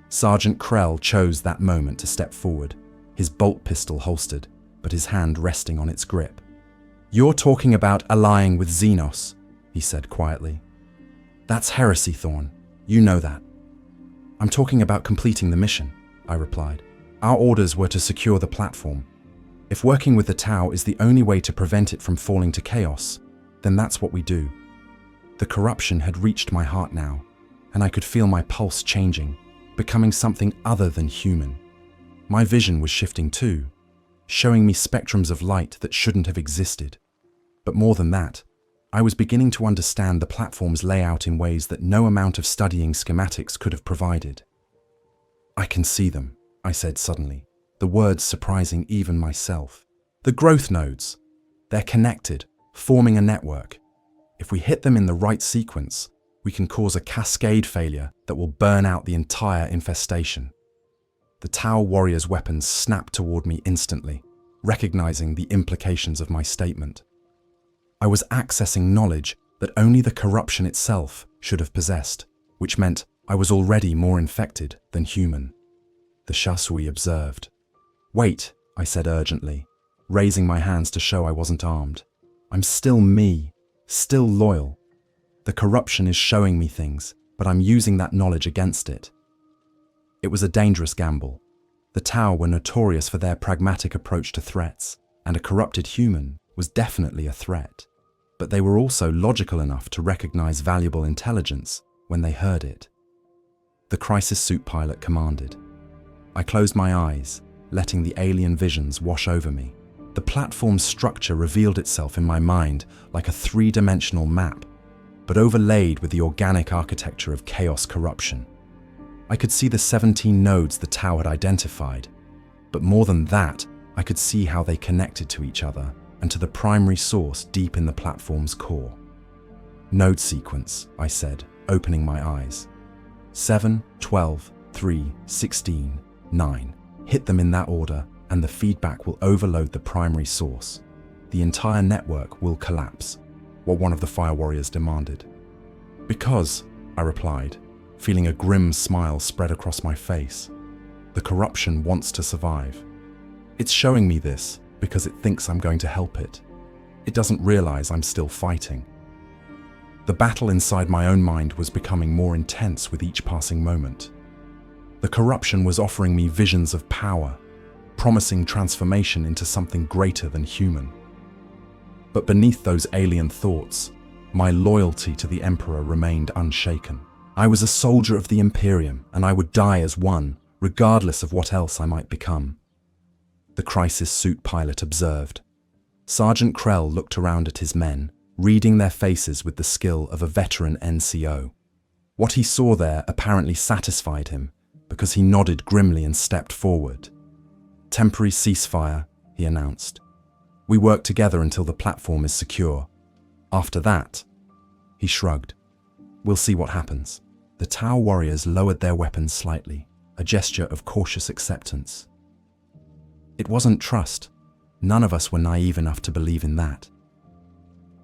Sergeant Krell chose that moment to step forward, his bolt pistol holstered, but his hand resting on its grip. You're talking about allying with xenos, he said quietly. That's heresy, Thorne. You know that. I'm talking about completing the mission, I replied. Our orders were to secure the platform. If working with the Tau is the only way to prevent it from falling to chaos, then that's what we do. The corruption had reached my heart now, and I could feel my pulse changing, becoming something other than human. My vision was shifting too, showing me spectrums of light that shouldn't have existed. But more than that, I was beginning to understand the platform's layout in ways that no amount of studying schematics could have provided. I can see them, I said suddenly, the words surprising even myself. The growth nodes. They're connected, forming a network. If we hit them in the right sequence, we can cause a cascade failure that will burn out the entire infestation. The Tau warrior's weapons snapped toward me instantly, recognizing the implications of my statement. I was accessing knowledge that only the corruption itself should have possessed, which meant I was already more infected than human. The chasseur observed. Wait, I said urgently, raising my hands to show I wasn't armed. I'm still me, still loyal. The corruption is showing me things, but I'm using that knowledge against it. It was a dangerous gamble. The Tau were notorious for their pragmatic approach to threats, and a corrupted human was definitely a threat. But they were also logical enough to recognize valuable intelligence when they heard it. The crisis suit pilot commanded. I closed my eyes, letting the alien visions wash over me. The platform's structure revealed itself in my mind like a three-dimensional map, but overlaid with the organic architecture of chaos corruption. I could see the 17 nodes the Tau had identified, but more than that, I could see how they connected to each other and to the primary source deep in the platform's core. Node sequence, I said, opening my eyes. 7, 12, 3, 16, 9. Hit them in that order, and the feedback will overload the primary source. The entire network will collapse, what one of the fire warriors demanded. Because, I replied, feeling a grim smile spread across my face, the corruption wants to survive. It's showing me this because it thinks I'm going to help it. It doesn't realize I'm still fighting. The battle inside my own mind was becoming more intense with each passing moment. The corruption was offering me visions of power, promising transformation into something greater than human. But beneath those alien thoughts, my loyalty to the Emperor remained unshaken. I was a soldier of the Imperium, and I would die as one, regardless of what else I might become. The crisis suit pilot observed. Sergeant Krell looked around at his men, reading their faces with the skill of a veteran NCO. What he saw there apparently satisfied him, because he nodded grimly and stepped forward. "Temporary ceasefire," he announced. "We work together until the platform is secure. After that," he shrugged, "we'll see what happens." The Tau warriors lowered their weapons slightly, a gesture of cautious acceptance. It wasn't trust. None of us were naive enough to believe in that.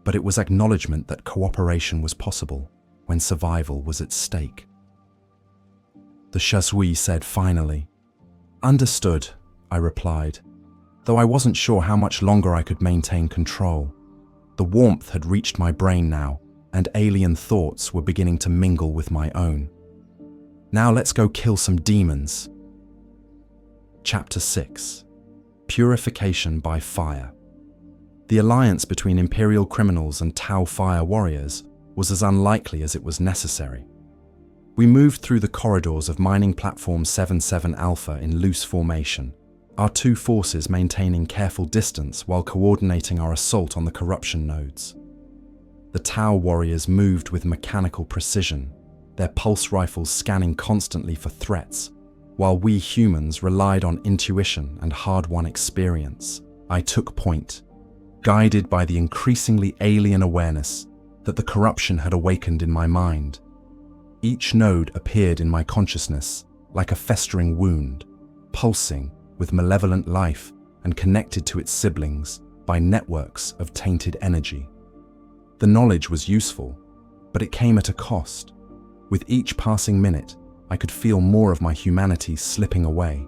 But it was acknowledgement that cooperation was possible when survival was at stake. The Chasui said finally. "Understood," I replied, though I wasn't sure how much longer I could maintain control. The warmth had reached my brain now, and alien thoughts were beginning to mingle with my own. Now let's go kill some demons. Chapter 6. Purification by Fire. The alliance between Imperial criminals and Tau fire warriors was as unlikely as it was necessary. We moved through the corridors of mining platform 77 Alpha in loose formation, our two forces maintaining careful distance while coordinating our assault on the corruption nodes. The Tau warriors moved with mechanical precision, their pulse rifles scanning constantly for threats, while we humans relied on intuition and hard-won experience. I took point, guided by the increasingly alien awareness that the corruption had awakened in my mind. Each node appeared in my consciousness like a festering wound, pulsing with malevolent life and connected to its siblings by networks of tainted energy. The knowledge was useful, but it came at a cost. With each passing minute, I could feel more of my humanity slipping away.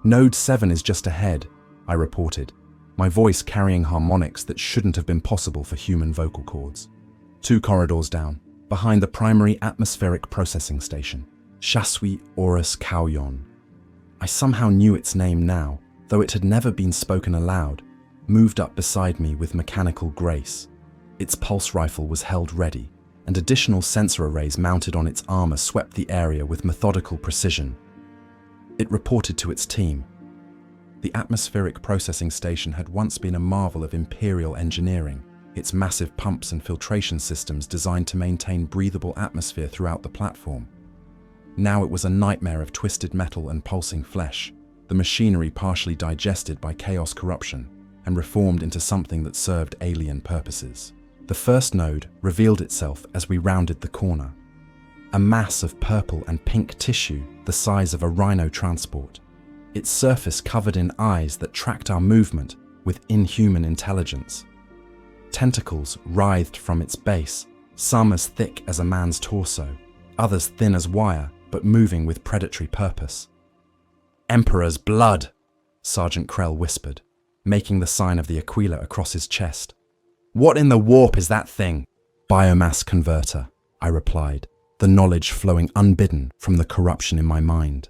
"Node 7 is just ahead," I reported, my voice carrying harmonics that shouldn't have been possible for human vocal cords. 2 corridors down, behind the primary atmospheric processing station, Chasui Orus Kauyon. I somehow knew its name now, though it had never been spoken aloud, moved up beside me with mechanical grace. Its pulse rifle was held ready, and additional sensor arrays mounted on its armor swept the area with methodical precision. It reported to its team. The atmospheric processing station had once been a marvel of Imperial engineering, its massive pumps and filtration systems designed to maintain breathable atmosphere throughout the platform. Now it was a nightmare of twisted metal and pulsing flesh, the machinery partially digested by chaos corruption and reformed into something that served alien purposes. The first node revealed itself as we rounded the corner. A mass of purple and pink tissue the size of a rhino transport, its surface covered in eyes that tracked our movement with inhuman intelligence. Tentacles writhed from its base, some as thick as a man's torso, others thin as wire, but moving with predatory purpose. "Emperor's blood," Sergeant Krell whispered, making the sign of the Aquila across his chest. "What in the warp is that thing?" "Biomass converter," I replied, the knowledge flowing unbidden from the corruption in my mind.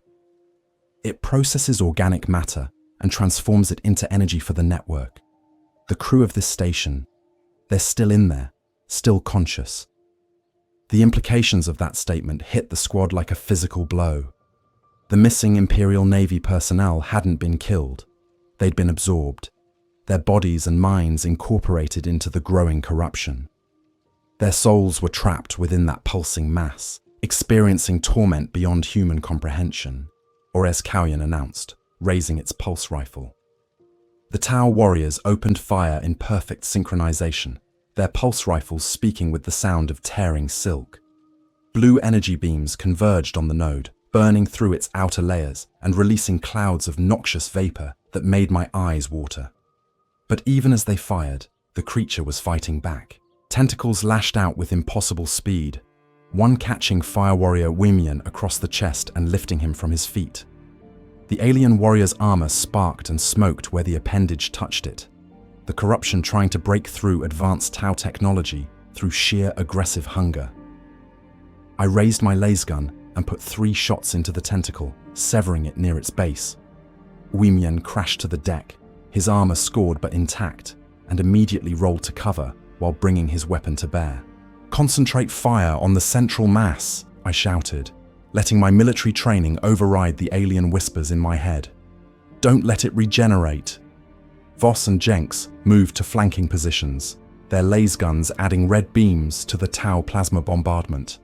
"It processes organic matter and transforms it into energy for the network. The crew of this station, they're still in there, still conscious." The implications of that statement hit the squad like a physical blow. The missing Imperial Navy personnel hadn't been killed. They'd been absorbed, their bodies and minds incorporated into the growing corruption. Their souls were trapped within that pulsing mass, experiencing torment beyond human comprehension, or as Kauyon announced, raising its pulse rifle. The Tau warriors opened fire in perfect synchronization, their pulse rifles speaking with the sound of tearing silk. Blue energy beams converged on the node, burning through its outer layers and releasing clouds of noxious vapor that made my eyes water. But even as they fired, the creature was fighting back. Tentacles lashed out with impossible speed, one catching fire warrior Wimian across the chest and lifting him from his feet. The alien warrior's armor sparked and smoked where the appendage touched it, the corruption trying to break through advanced Tau technology through sheer aggressive hunger. I raised my laser gun and put 3 shots into the tentacle, severing it near its base. Wimian crashed to the deck, his armor scored but intact, and immediately rolled to cover while bringing his weapon to bear. "Concentrate fire on the central mass," I shouted, letting my military training override the alien whispers in my head. "Don't let it regenerate." Voss and Jenks moved to flanking positions, their laser guns adding red beams to the Tau plasma bombardment.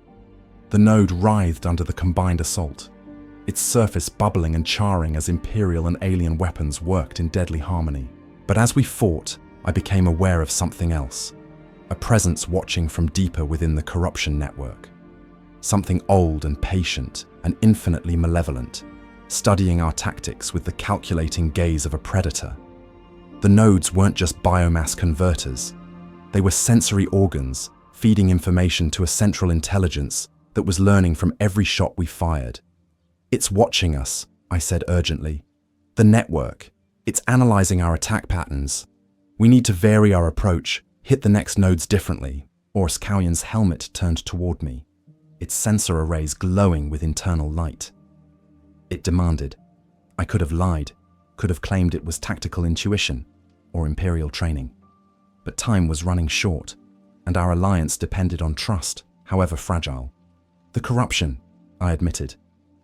The node writhed under the combined assault, its surface bubbling and charring as Imperial and alien weapons worked in deadly harmony. But as we fought, I became aware of something else, a presence watching from deeper within the corruption network. Something old and patient and infinitely malevolent, studying our tactics with the calculating gaze of a predator. The nodes weren't just biomass converters. They were sensory organs, feeding information to a central intelligence that was learning from every shot we fired. "It's watching us," I said urgently. "The network. It's analyzing our attack patterns. We need to vary our approach, hit the next nodes differently." Orskauian's helmet turned toward me, its sensor arrays glowing with internal light. It demanded. I could have lied, could have claimed it was tactical intuition or Imperial training. But time was running short, and our alliance depended on trust, however fragile. "The corruption," I admitted.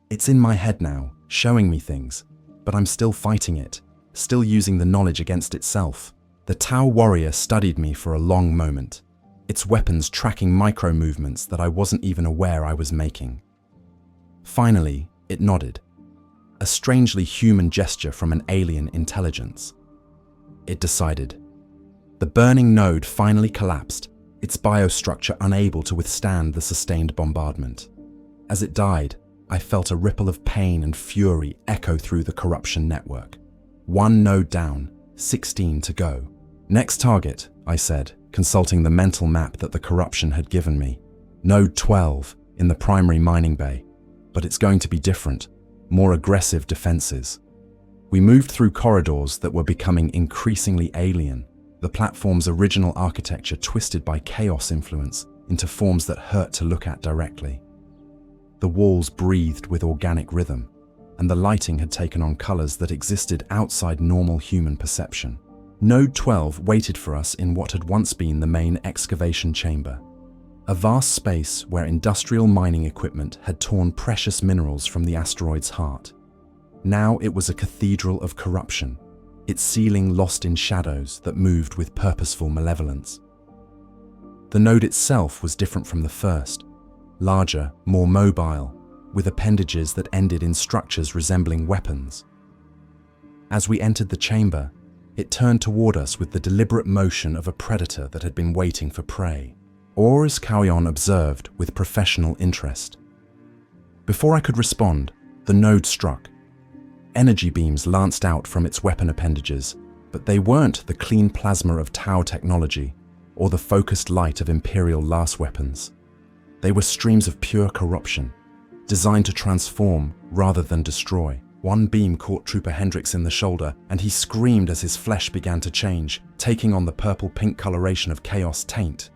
"It's in my head now, showing me things, but I'm still fighting it, still using the knowledge against itself." The Tau warrior studied me for a long moment, its weapons tracking micro-movements that I wasn't even aware I was making. Finally, it nodded, a strangely human gesture from an alien intelligence. It decided. The burning node finally collapsed, its biostructure unable to withstand the sustained bombardment. As it died, I felt a ripple of pain and fury echo through the corruption network. 1 node down, 16 to go. "Next target," I said, consulting the mental map that the corruption had given me. "Node 12, in the primary mining bay. But it's going to be different, more aggressive defenses." We moved through corridors that were becoming increasingly alien, the platform's original architecture twisted by chaos influence into forms that hurt to look at directly. The walls breathed with organic rhythm, and the lighting had taken on colors that existed outside normal human perception. Node 12 waited for us in what had once been the main excavation chamber, a vast space where industrial mining equipment had torn precious minerals from the asteroid's heart. Now it was a cathedral of corruption, its ceiling lost in shadows that moved with purposeful malevolence. The node itself was different from the first, larger, more mobile, with appendages that ended in structures resembling weapons. As we entered the chamber, it turned toward us with the deliberate motion of a predator that had been waiting for prey. Orskauian observed with professional interest. Before I could respond, the node struck. Energy beams lanced out from its weapon appendages, but they weren't the clean plasma of Tau technology or the focused light of Imperial las weapons. They were streams of pure corruption, designed to transform rather than destroy. 1 beam caught Trooper Hendricks in the shoulder, and he screamed as his flesh began to change, taking on the purple-pink coloration of Chaos Taint.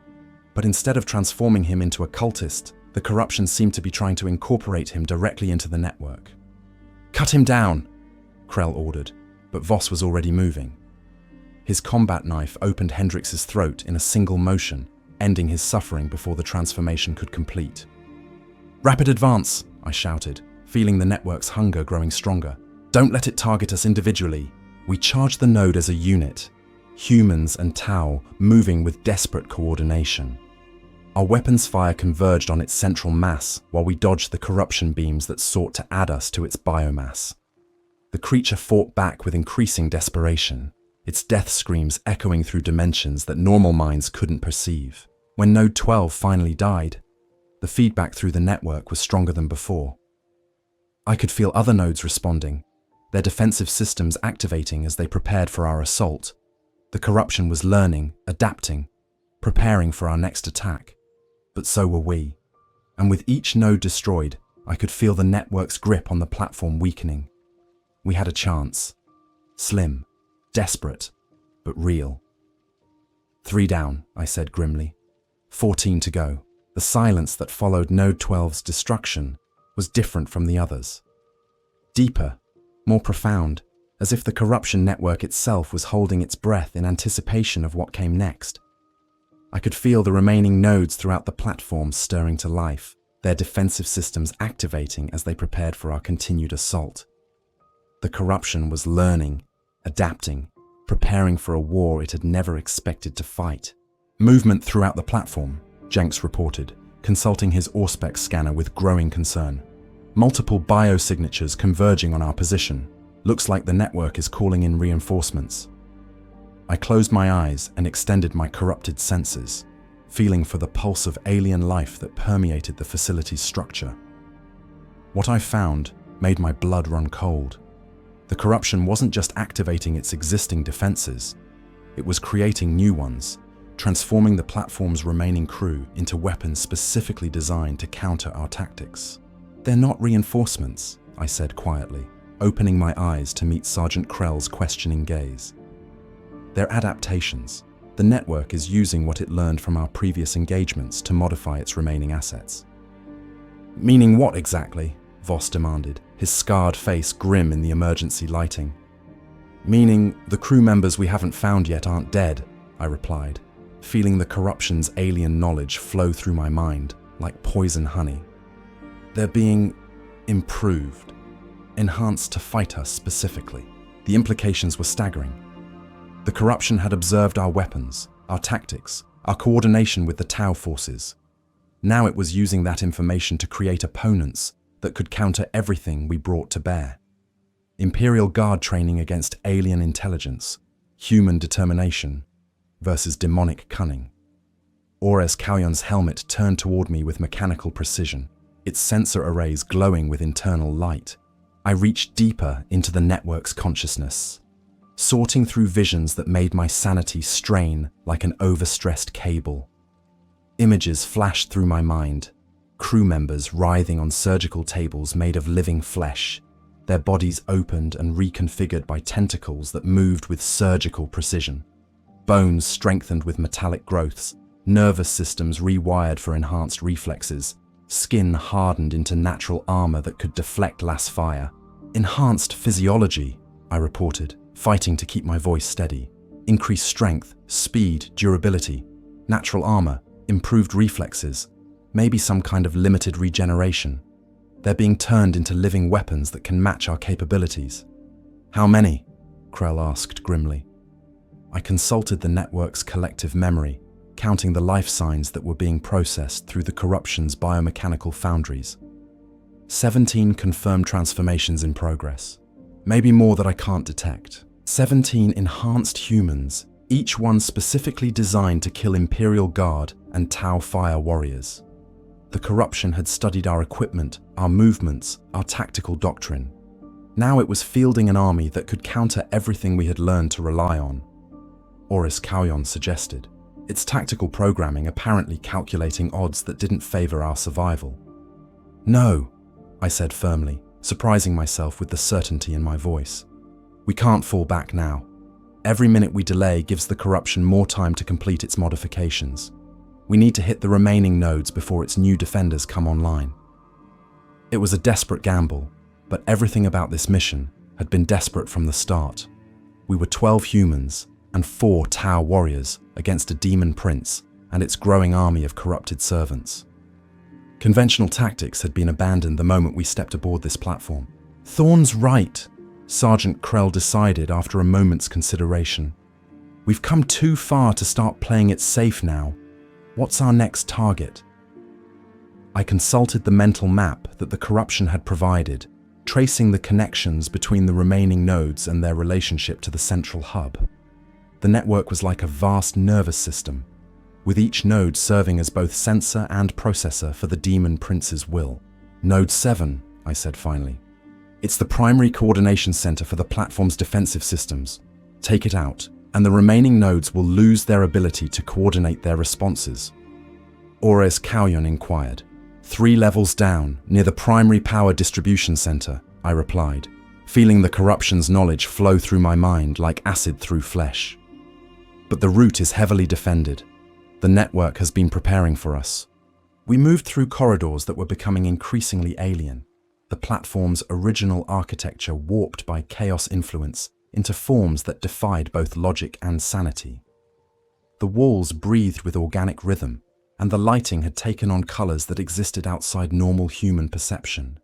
But instead of transforming him into a cultist, the corruption seemed to be trying to incorporate him directly into the network. "Cut him down," Krell ordered, but Voss was already moving. His combat knife opened Hendrix's throat in a single motion, ending his suffering before the transformation could complete. "Rapid advance," I shouted, feeling the network's hunger growing stronger. "Don't let it target us individually." We charged the node as a unit, humans and Tau moving with desperate coordination. Our weapons fire converged on its central mass while we dodged the corruption beams that sought to add us to its biomass. The creature fought back with increasing desperation, its death screams echoing through dimensions that normal minds couldn't perceive. When Node 12 finally died, the feedback through the network was stronger than before. I could feel other nodes responding, their defensive systems activating as they prepared for our assault. The corruption was learning, adapting, preparing for our next attack. But so were we. And with each node destroyed, I could feel the network's grip on the platform weakening. We had a chance. Slim, desperate, but real. 3 down, I said grimly. 14 to go. The silence that followed Node 12's destruction was different from the others. Deeper, more profound, as if the corruption network itself was holding its breath in anticipation of what came next. I could feel the remaining nodes throughout the platform stirring to life, their defensive systems activating as they prepared for our continued assault. The corruption was learning, adapting, preparing for a war it had never expected to fight. Movement throughout the platform, Jenks reported, consulting his Auspex scanner with growing concern. Multiple biosignatures converging on our position. Looks like the network is calling in reinforcements. I closed my eyes and extended my corrupted senses, feeling for the pulse of alien life that permeated the facility's structure. What I found made my blood run cold. The corruption wasn't just activating its existing defenses, it was creating new ones, transforming the platform's remaining crew into weapons specifically designed to counter our tactics. "They're not reinforcements," I said quietly, opening my eyes to meet Sergeant Krell's questioning gaze. "They're adaptations. The network is using what it learned from our previous engagements to modify its remaining assets." "Meaning what exactly?" Voss demanded, his scarred face grim in the emergency lighting. "Meaning the crew members we haven't found yet aren't dead," I replied, feeling the corruption's alien knowledge flow through my mind like poison honey. "They're being improved, enhanced to fight us specifically." The implications were staggering. The corruption had observed our weapons, our tactics, our coordination with the Tau forces. Now it was using that information to create opponents that could counter everything we brought to bear. Imperial Guard training against alien intelligence, human determination, versus demonic cunning. Ores Kalyon's helmet turned toward me with mechanical precision, its sensor arrays glowing with internal light. I reached deeper into the network's consciousness, sorting through visions that made my sanity strain like an overstressed cable. Images flashed through my mind, crew members writhing on surgical tables made of living flesh, their bodies opened and reconfigured by tentacles that moved with surgical precision. Bones strengthened with metallic growths, nervous systems rewired for enhanced reflexes, skin hardened into natural armor that could deflect las fire. "Enhanced physiology," I reported, fighting to keep my voice steady. "Increased strength, speed, durability, natural armor, improved reflexes, maybe some kind of limited regeneration. They're being turned into living weapons that can match our capabilities." "How many?" Krell asked grimly. I consulted the network's collective memory, counting the life signs that were being processed through the corruption's biomechanical foundries. 17 confirmed transformations in progress. Maybe more that I can't detect. 17 enhanced humans, each one specifically designed to kill Imperial Guard and Tau Fire warriors. The corruption had studied our equipment, our movements, our tactical doctrine. Now it was fielding an army that could counter everything we had learned to rely on. Ores Kalyon suggested, its tactical programming apparently calculating odds that didn't favor our survival. "No," I said firmly, surprising myself with the certainty in my voice. "We can't fall back now. Every minute we delay gives the corruption more time to complete its modifications. We need to hit the remaining nodes before its new defenders come online." It was a desperate gamble, but everything about this mission had been desperate from the start. We were 12 humans and 4 Tau warriors against a demon prince and its growing army of corrupted servants. Conventional tactics had been abandoned the moment we stepped aboard this platform. "Thorne's right," Sergeant Krell decided after a moment's consideration. "We've come too far to start playing it safe now. What's our next target?" I consulted the mental map that the corruption had provided, tracing the connections between the remaining nodes and their relationship to the central hub. The network was like a vast nervous system, with each node serving as both sensor and processor for the Demon Prince's will. Node 7, I said finally. It's the primary coordination center for the platform's defensive systems. Take it out, and the remaining nodes will lose their ability to coordinate their responses. Ores Kauyon inquired. 3 levels down, near the primary power distribution center, I replied, feeling the corruption's knowledge flow through my mind like acid through flesh. But the route is heavily defended. The network has been preparing for us. We moved through corridors that were becoming increasingly alien, the platform's original architecture warped by chaos influence into forms that defied both logic and sanity. The walls breathed with organic rhythm, and the lighting had taken on colors that existed outside normal human perception.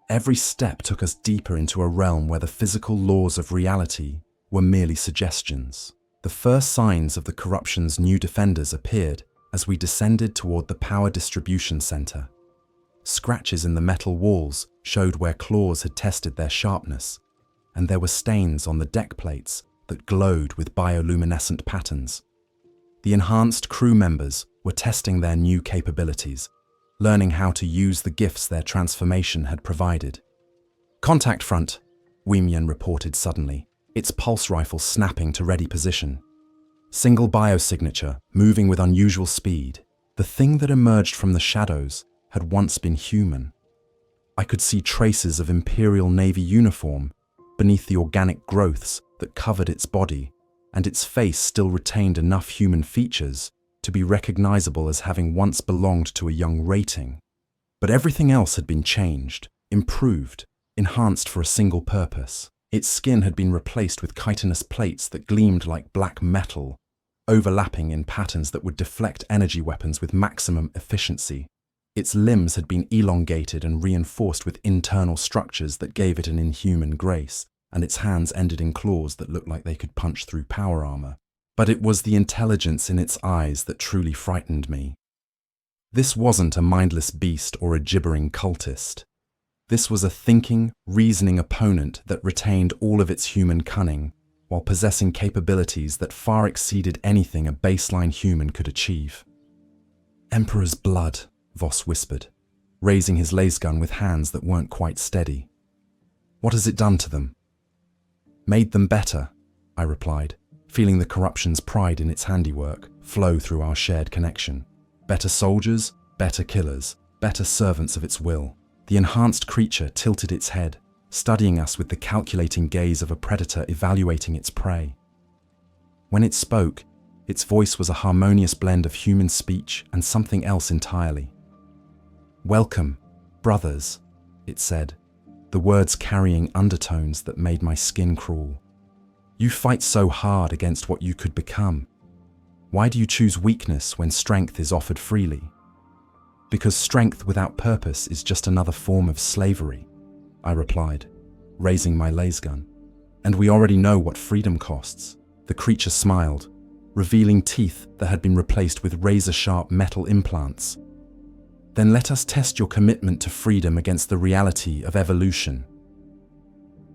Every step took us deeper into a realm where the physical laws of reality were merely suggestions. The first signs of the corruption's new defenders appeared as we descended toward the power distribution center. Scratches in the metal walls showed where claws had tested their sharpness, and there were stains on the deck plates that glowed with bioluminescent patterns. The enhanced crew members were testing their new capabilities, learning how to use the gifts their transformation had provided. "Contact front," Weemian reported suddenly, its pulse rifle snapping to ready position. Single biosignature, moving with unusual speed. The thing that emerged from the shadows had once been human. I could see traces of Imperial Navy uniform beneath the organic growths that covered its body, and its face still retained enough human features to be recognizable as having once belonged to a young rating. But everything else had been changed, improved, enhanced for a single purpose. Its skin had been replaced with chitinous plates that gleamed like black metal, overlapping in patterns that would deflect energy weapons with maximum efficiency. Its limbs had been elongated and reinforced with internal structures that gave it an inhuman grace, and its hands ended in claws that looked like they could punch through power armor. But it was the intelligence in its eyes that truly frightened me. This wasn't a mindless beast or a gibbering cultist. This was a thinking, reasoning opponent that retained all of its human cunning, while possessing capabilities that far exceeded anything a baseline human could achieve. "Emperor's blood," Voss whispered, raising his lasgun with hands that weren't quite steady. "What has it done to them?" "Made them better," I replied, feeling the corruption's pride in its handiwork flow through our shared connection. Better soldiers, better killers, better servants of its will. The enhanced creature tilted its head, studying us with the calculating gaze of a predator evaluating its prey. When it spoke, its voice was a harmonious blend of human speech and something else entirely. "Welcome, brothers," it said, the words carrying undertones that made my skin crawl. "You fight so hard against what you could become. Why do you choose weakness when strength is offered freely?" "Because strength without purpose is just another form of slavery," I replied, raising my lasgun. "And we already know what freedom costs." The creature smiled, revealing teeth that had been replaced with razor-sharp metal implants. "Then let us test your commitment to freedom against the reality of evolution."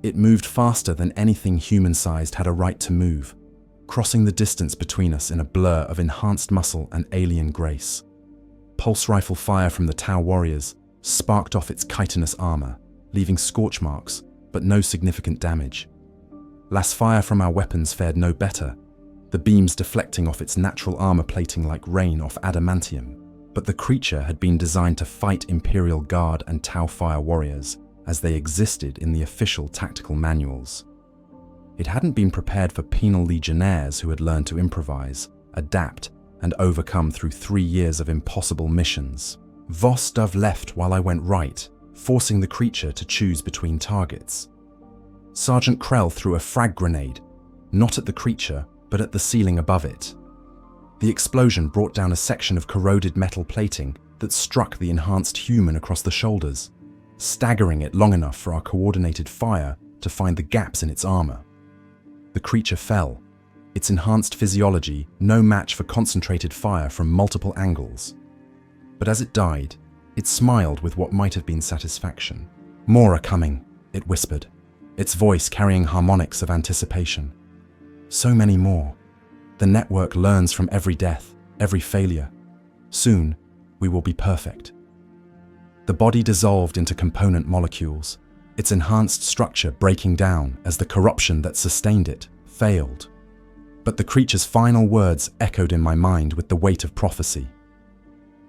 It moved faster than anything human-sized had a right to move, crossing the distance between us in a blur of enhanced muscle and alien grace. Pulse rifle fire from the Tau warriors sparked off its chitinous armor, leaving scorch marks, but no significant damage. Las fire from our weapons fared no better, the beams deflecting off its natural armor plating like rain off adamantium. But the creature had been designed to fight Imperial Guard and Tau Fire warriors as they existed in the official tactical manuals. It hadn't been prepared for Penal Legionnaires who had learned to improvise, adapt, and overcome through 3 years of impossible missions. Voss dove left while I went right, forcing the creature to choose between targets. Sergeant Krell threw a frag grenade, not at the creature, but at the ceiling above it. The explosion brought down a section of corroded metal plating that struck the enhanced human across the shoulders, staggering it long enough for our coordinated fire to find the gaps in its armor. The creature fell, its enhanced physiology no match for concentrated fire from multiple angles. But as it died, it smiled with what might have been satisfaction. "More are coming," it whispered, its voice carrying harmonics of anticipation. "So many more. The network learns from every death, every failure. Soon, we will be perfect. The body dissolved into component molecules, its enhanced structure breaking down as the corruption that sustained it failed. But the creature's final words echoed in my mind with the weight of prophecy.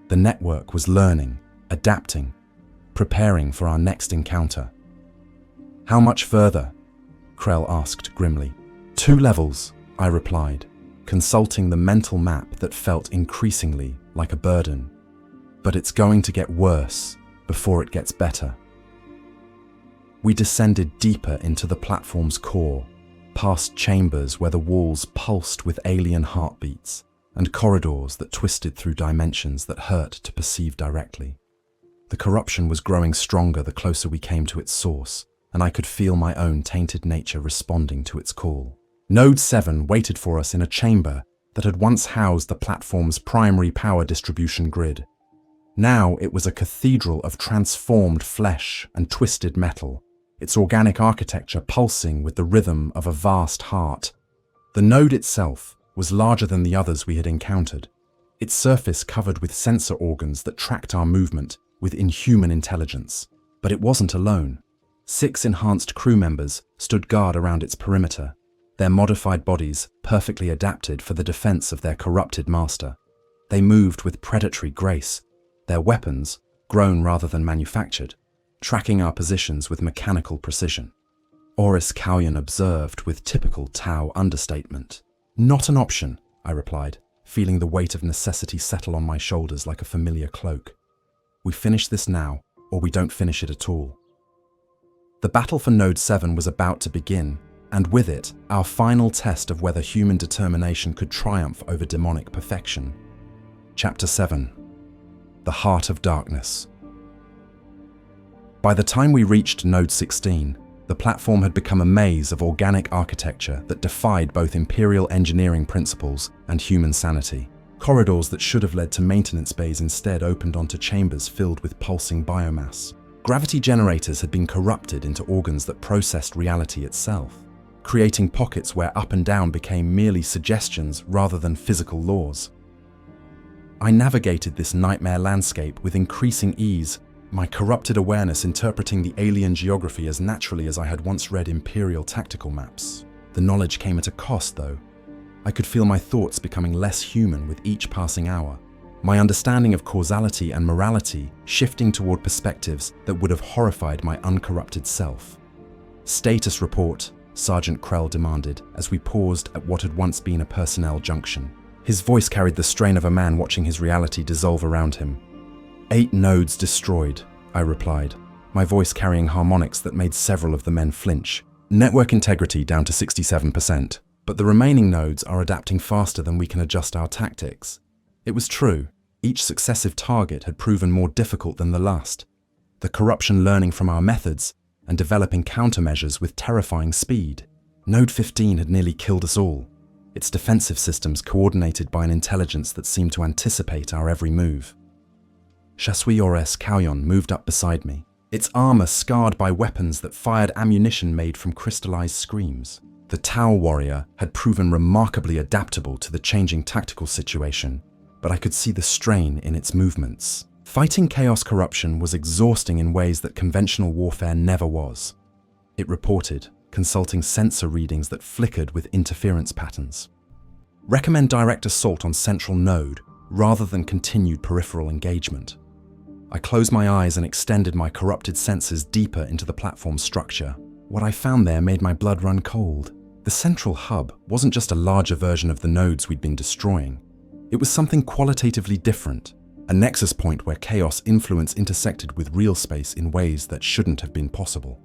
The network was learning, adapting, preparing for our next encounter. "How much further?" Krell asked grimly. "2 levels," I replied, consulting the mental map that felt increasingly like a burden. "But it's going to get worse before it gets better." We descended deeper into the platform's core, past chambers where the walls pulsed with alien heartbeats, and corridors that twisted through dimensions that hurt to perceive directly. The corruption was growing stronger the closer we came to its source, and I could feel my own tainted nature responding to its call. Node 7 waited for us in a chamber that had once housed the platform's primary power distribution grid. Now it was a cathedral of transformed flesh and twisted metal, its organic architecture pulsing with the rhythm of a vast heart. The node itself was larger than the others we had encountered, its surface covered with sensor organs that tracked our movement with inhuman intelligence. But it wasn't alone. 6 enhanced crew members stood guard around its perimeter, their modified bodies perfectly adapted for the defense of their corrupted master. They moved with predatory grace, their weapons, grown rather than manufactured, tracking our positions with mechanical precision. Oris Kalyan observed with typical Tau understatement. "Not an option," I replied, feeling the weight of necessity settle on my shoulders like a familiar cloak. "We finish this now, or we don't finish it at all." The battle for Node 7 was about to begin, and with it, our final test of whether human determination could triumph over demonic perfection. Chapter 7. The Heart of Darkness. By the time we reached Node 16, the platform had become a maze of organic architecture that defied both Imperial engineering principles and human sanity. Corridors that should have led to maintenance bays instead opened onto chambers filled with pulsing biomass. Gravity generators had been corrupted into organs that processed reality itself, creating pockets where up and down became merely suggestions rather than physical laws. I navigated this nightmare landscape with increasing ease, my corrupted awareness interpreting the alien geography as naturally as I had once read Imperial tactical maps. The knowledge came at a cost, though. I could feel my thoughts becoming less human with each passing hour, my understanding of causality and morality shifting toward perspectives that would have horrified my uncorrupted self. "Status report," Sergeant Krell demanded as we paused at what had once been a personnel junction. His voice carried the strain of a man watching his reality dissolve around him. 8 nodes destroyed, I replied, my voice carrying harmonics that made several of the men flinch. "Network integrity down to 67%, but the remaining nodes are adapting faster than we can adjust our tactics." It was true. Each successive target had proven more difficult than the last, the corruption learning from our methods and developing countermeasures with terrifying speed. Node 15 had nearly killed us all, its defensive systems coordinated by an intelligence that seemed to anticipate our every move. Chasui-Ores Kalyon moved up beside me, its armor scarred by weapons that fired ammunition made from crystallized screams. The Tau warrior had proven remarkably adaptable to the changing tactical situation, but I could see the strain in its movements. Fighting chaos corruption was exhausting in ways that conventional warfare never was. It reported, consulting sensor readings that flickered with interference patterns. "Recommend direct assault on central node rather than continued peripheral engagement." I closed my eyes and extended my corrupted senses deeper into the platform's structure. What I found there made my blood run cold. The central hub wasn't just a larger version of the nodes we'd been destroying. It was something qualitatively different, a nexus point where chaos influence intersected with real space in ways that shouldn't have been possible.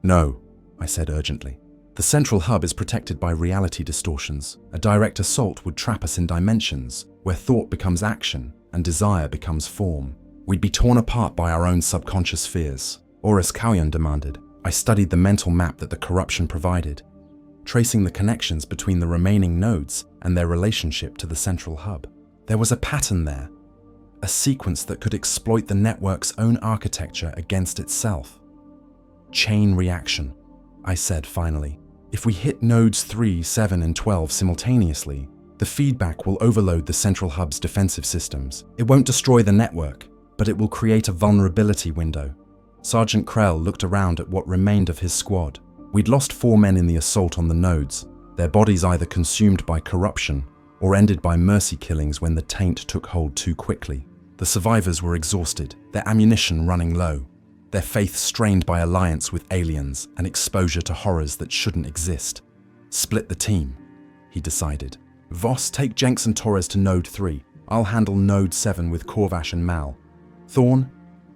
"No," I said urgently. "The central hub is protected by reality distortions. A direct assault would trap us in dimensions where thought becomes action and desire becomes form. We'd be torn apart by our own subconscious fears," Oris Kalyan demanded. I studied the mental map that the corruption provided, tracing the connections between the remaining nodes and their relationship to the central hub. There was a pattern there, a sequence that could exploit the network's own architecture against itself. "Chain reaction," I said finally. "If we hit nodes 3, 7, and 12 simultaneously, The feedback will overload the central hub's defensive systems. It won't destroy the network, but it will create a vulnerability window. Sergeant Krell looked around at what remained of his squad. We'd lost 4 men in the assault on the nodes, their bodies either consumed by corruption or ended by mercy killings when the taint took hold too quickly. The survivors were exhausted, their ammunition running low, their faith strained by alliance with aliens and exposure to horrors that shouldn't exist. Split the team, he decided. Voss, take Jenks and Torres to Node 3. I'll handle Node 7 with Korvash and Mal. Thorne,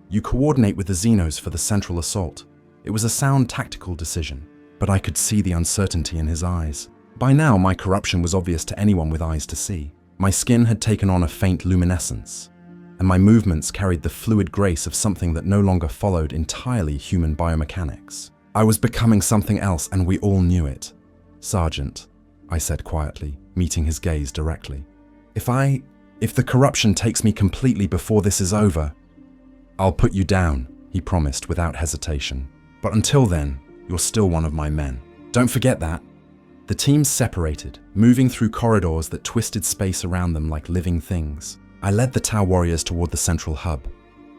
you coordinate with the xenos for the central assault. It was a sound tactical decision, but I could see the uncertainty in his eyes. By now, my corruption was obvious to anyone with eyes to see. My skin had taken on a faint luminescence, and my movements carried the fluid grace of something that no longer followed entirely human biomechanics. I was becoming something else, and we all knew it. Sergeant, I said quietly, meeting his gaze directly. If the corruption takes me completely before this is over, I'll put you down, he promised without hesitation. But until then, you're still one of my men. Don't forget that. The teams separated, moving through corridors that twisted space around them like living things. I led the Tau warriors toward the central hub,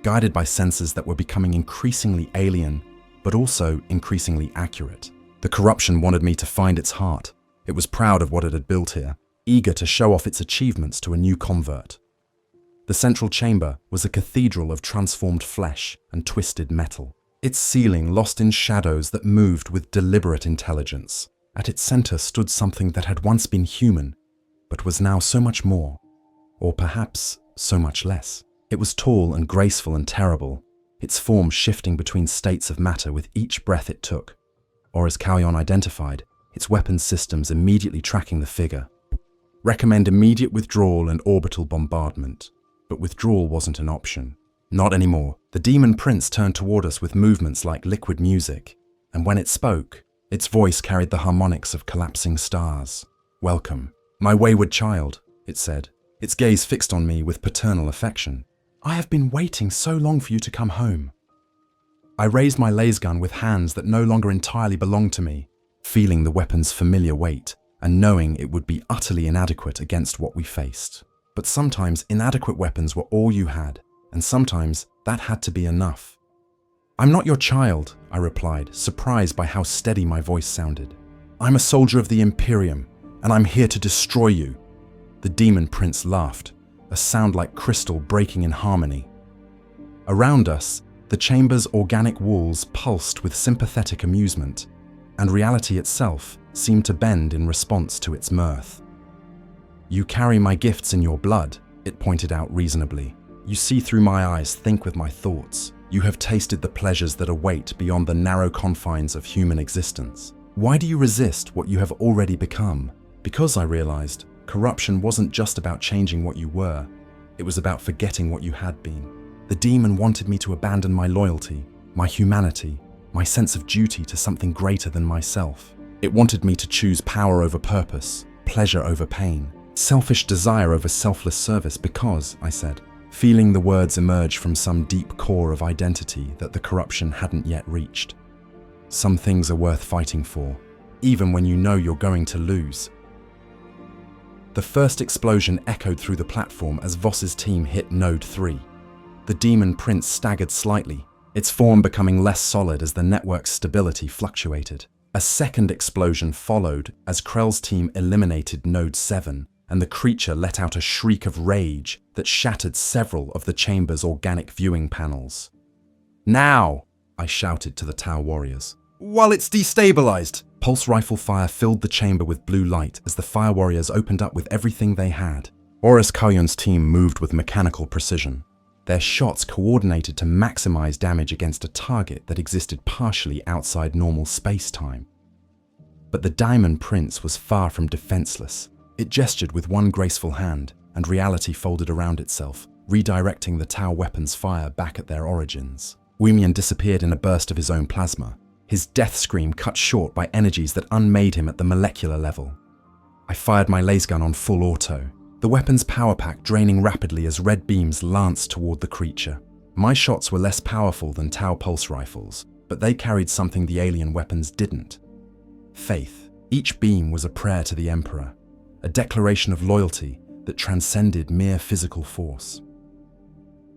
guided by sensors that were becoming increasingly alien, but also increasingly accurate. The corruption wanted me to find its heart. It was proud of what it had built here, eager to show off its achievements to a new convert. The central chamber was a cathedral of transformed flesh and twisted metal, its ceiling lost in shadows that moved with deliberate intelligence. At its center stood something that had once been human, but was now so much more, or perhaps so much less. It was tall and graceful and terrible, its form shifting between states of matter with each breath it took, or as Kalyon identified, its weapons systems immediately tracking the figure. Recommend immediate withdrawal and orbital bombardment. But withdrawal wasn't an option. Not anymore. The Demon Prince turned toward us with movements like liquid music, and when it spoke, its voice carried the harmonics of collapsing stars. Welcome, my wayward child, it said, its gaze fixed on me with paternal affection. I have been waiting so long for you to come home. I raised my lasgun with hands that no longer entirely belonged to me, feeling the weapon's familiar weight and knowing it would be utterly inadequate against what we faced. But sometimes inadequate weapons were all you had, and sometimes that had to be enough. I'm not your child, I replied, surprised by how steady my voice sounded. I'm a soldier of the Imperium, and I'm here to destroy you. The Demon Prince laughed, a sound like crystal breaking in harmony. Around us, the chamber's organic walls pulsed with sympathetic amusement, and reality itself seemed to bend in response to its mirth. You carry my gifts in your blood, it pointed out reasonably. You see through my eyes, think with my thoughts. You have tasted the pleasures that await beyond the narrow confines of human existence. Why do you resist what you have already become? Because I realized, corruption wasn't just about changing what you were. It was about forgetting what you had been. The demon wanted me to abandon my loyalty, my humanity, my sense of duty to something greater than myself. It wanted me to choose power over purpose, pleasure over pain, selfish desire over selfless service because, I said, feeling the words emerge from some deep core of identity that the corruption hadn't yet reached. Some things are worth fighting for, even when you know you're going to lose. The first explosion echoed through the platform as Voss's team hit Node 3. The Demon Prince staggered slightly, its form becoming less solid as the network's stability fluctuated. A second explosion followed as Krell's team eliminated Node 7, and the creature let out a shriek of rage that shattered several of the chamber's organic viewing panels. Now, I shouted to the Tau warriors. While it's destabilized! Pulse rifle fire filled the chamber with blue light as the fire warriors opened up with everything they had. Oris Kalyon's team moved with mechanical precision. Their shots coordinated to maximize damage against a target that existed partially outside normal space-time. But the Diamond Prince was far from defenseless. It gestured with one graceful hand, and reality folded around itself, redirecting the Tau weapon's fire back at their origins. Wemian disappeared in a burst of his own plasma, his death scream cut short by energies that unmade him at the molecular level. I fired my lasgun on full auto, the weapon's power pack draining rapidly as red beams lanced toward the creature. My shots were less powerful than Tau pulse rifles, but they carried something the alien weapons didn't. Faith. Each beam was a prayer to the Emperor, a declaration of loyalty that transcended mere physical force.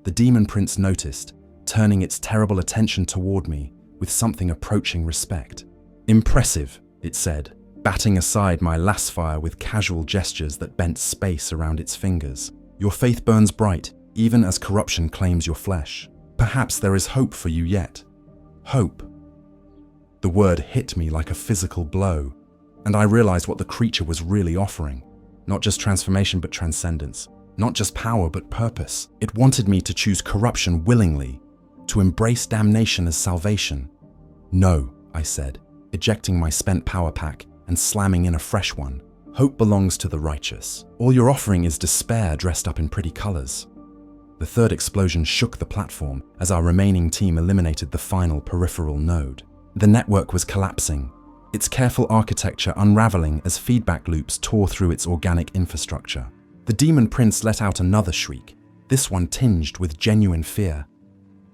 The Demon Prince noticed, turning its terrible attention toward me with something approaching respect. "Impressive," it said, batting aside my lasfire with casual gestures that bent space around its fingers. "Your faith burns bright, even as corruption claims your flesh. Perhaps there is hope for you yet." Hope. The word hit me like a physical blow, and I realized what the creature was really offering. Not just transformation, but transcendence. Not just power, but purpose. It wanted me to choose corruption willingly, to embrace damnation as salvation. "No," I said, ejecting my spent power pack and slamming in a fresh one. "Hope belongs to the righteous. All you're offering is despair dressed up in pretty colors." The third explosion shook the platform as our remaining team eliminated the final peripheral node. The network was collapsing, its careful architecture unraveling as feedback loops tore through its organic infrastructure. The Demon Prince let out another shriek, this one tinged with genuine fear.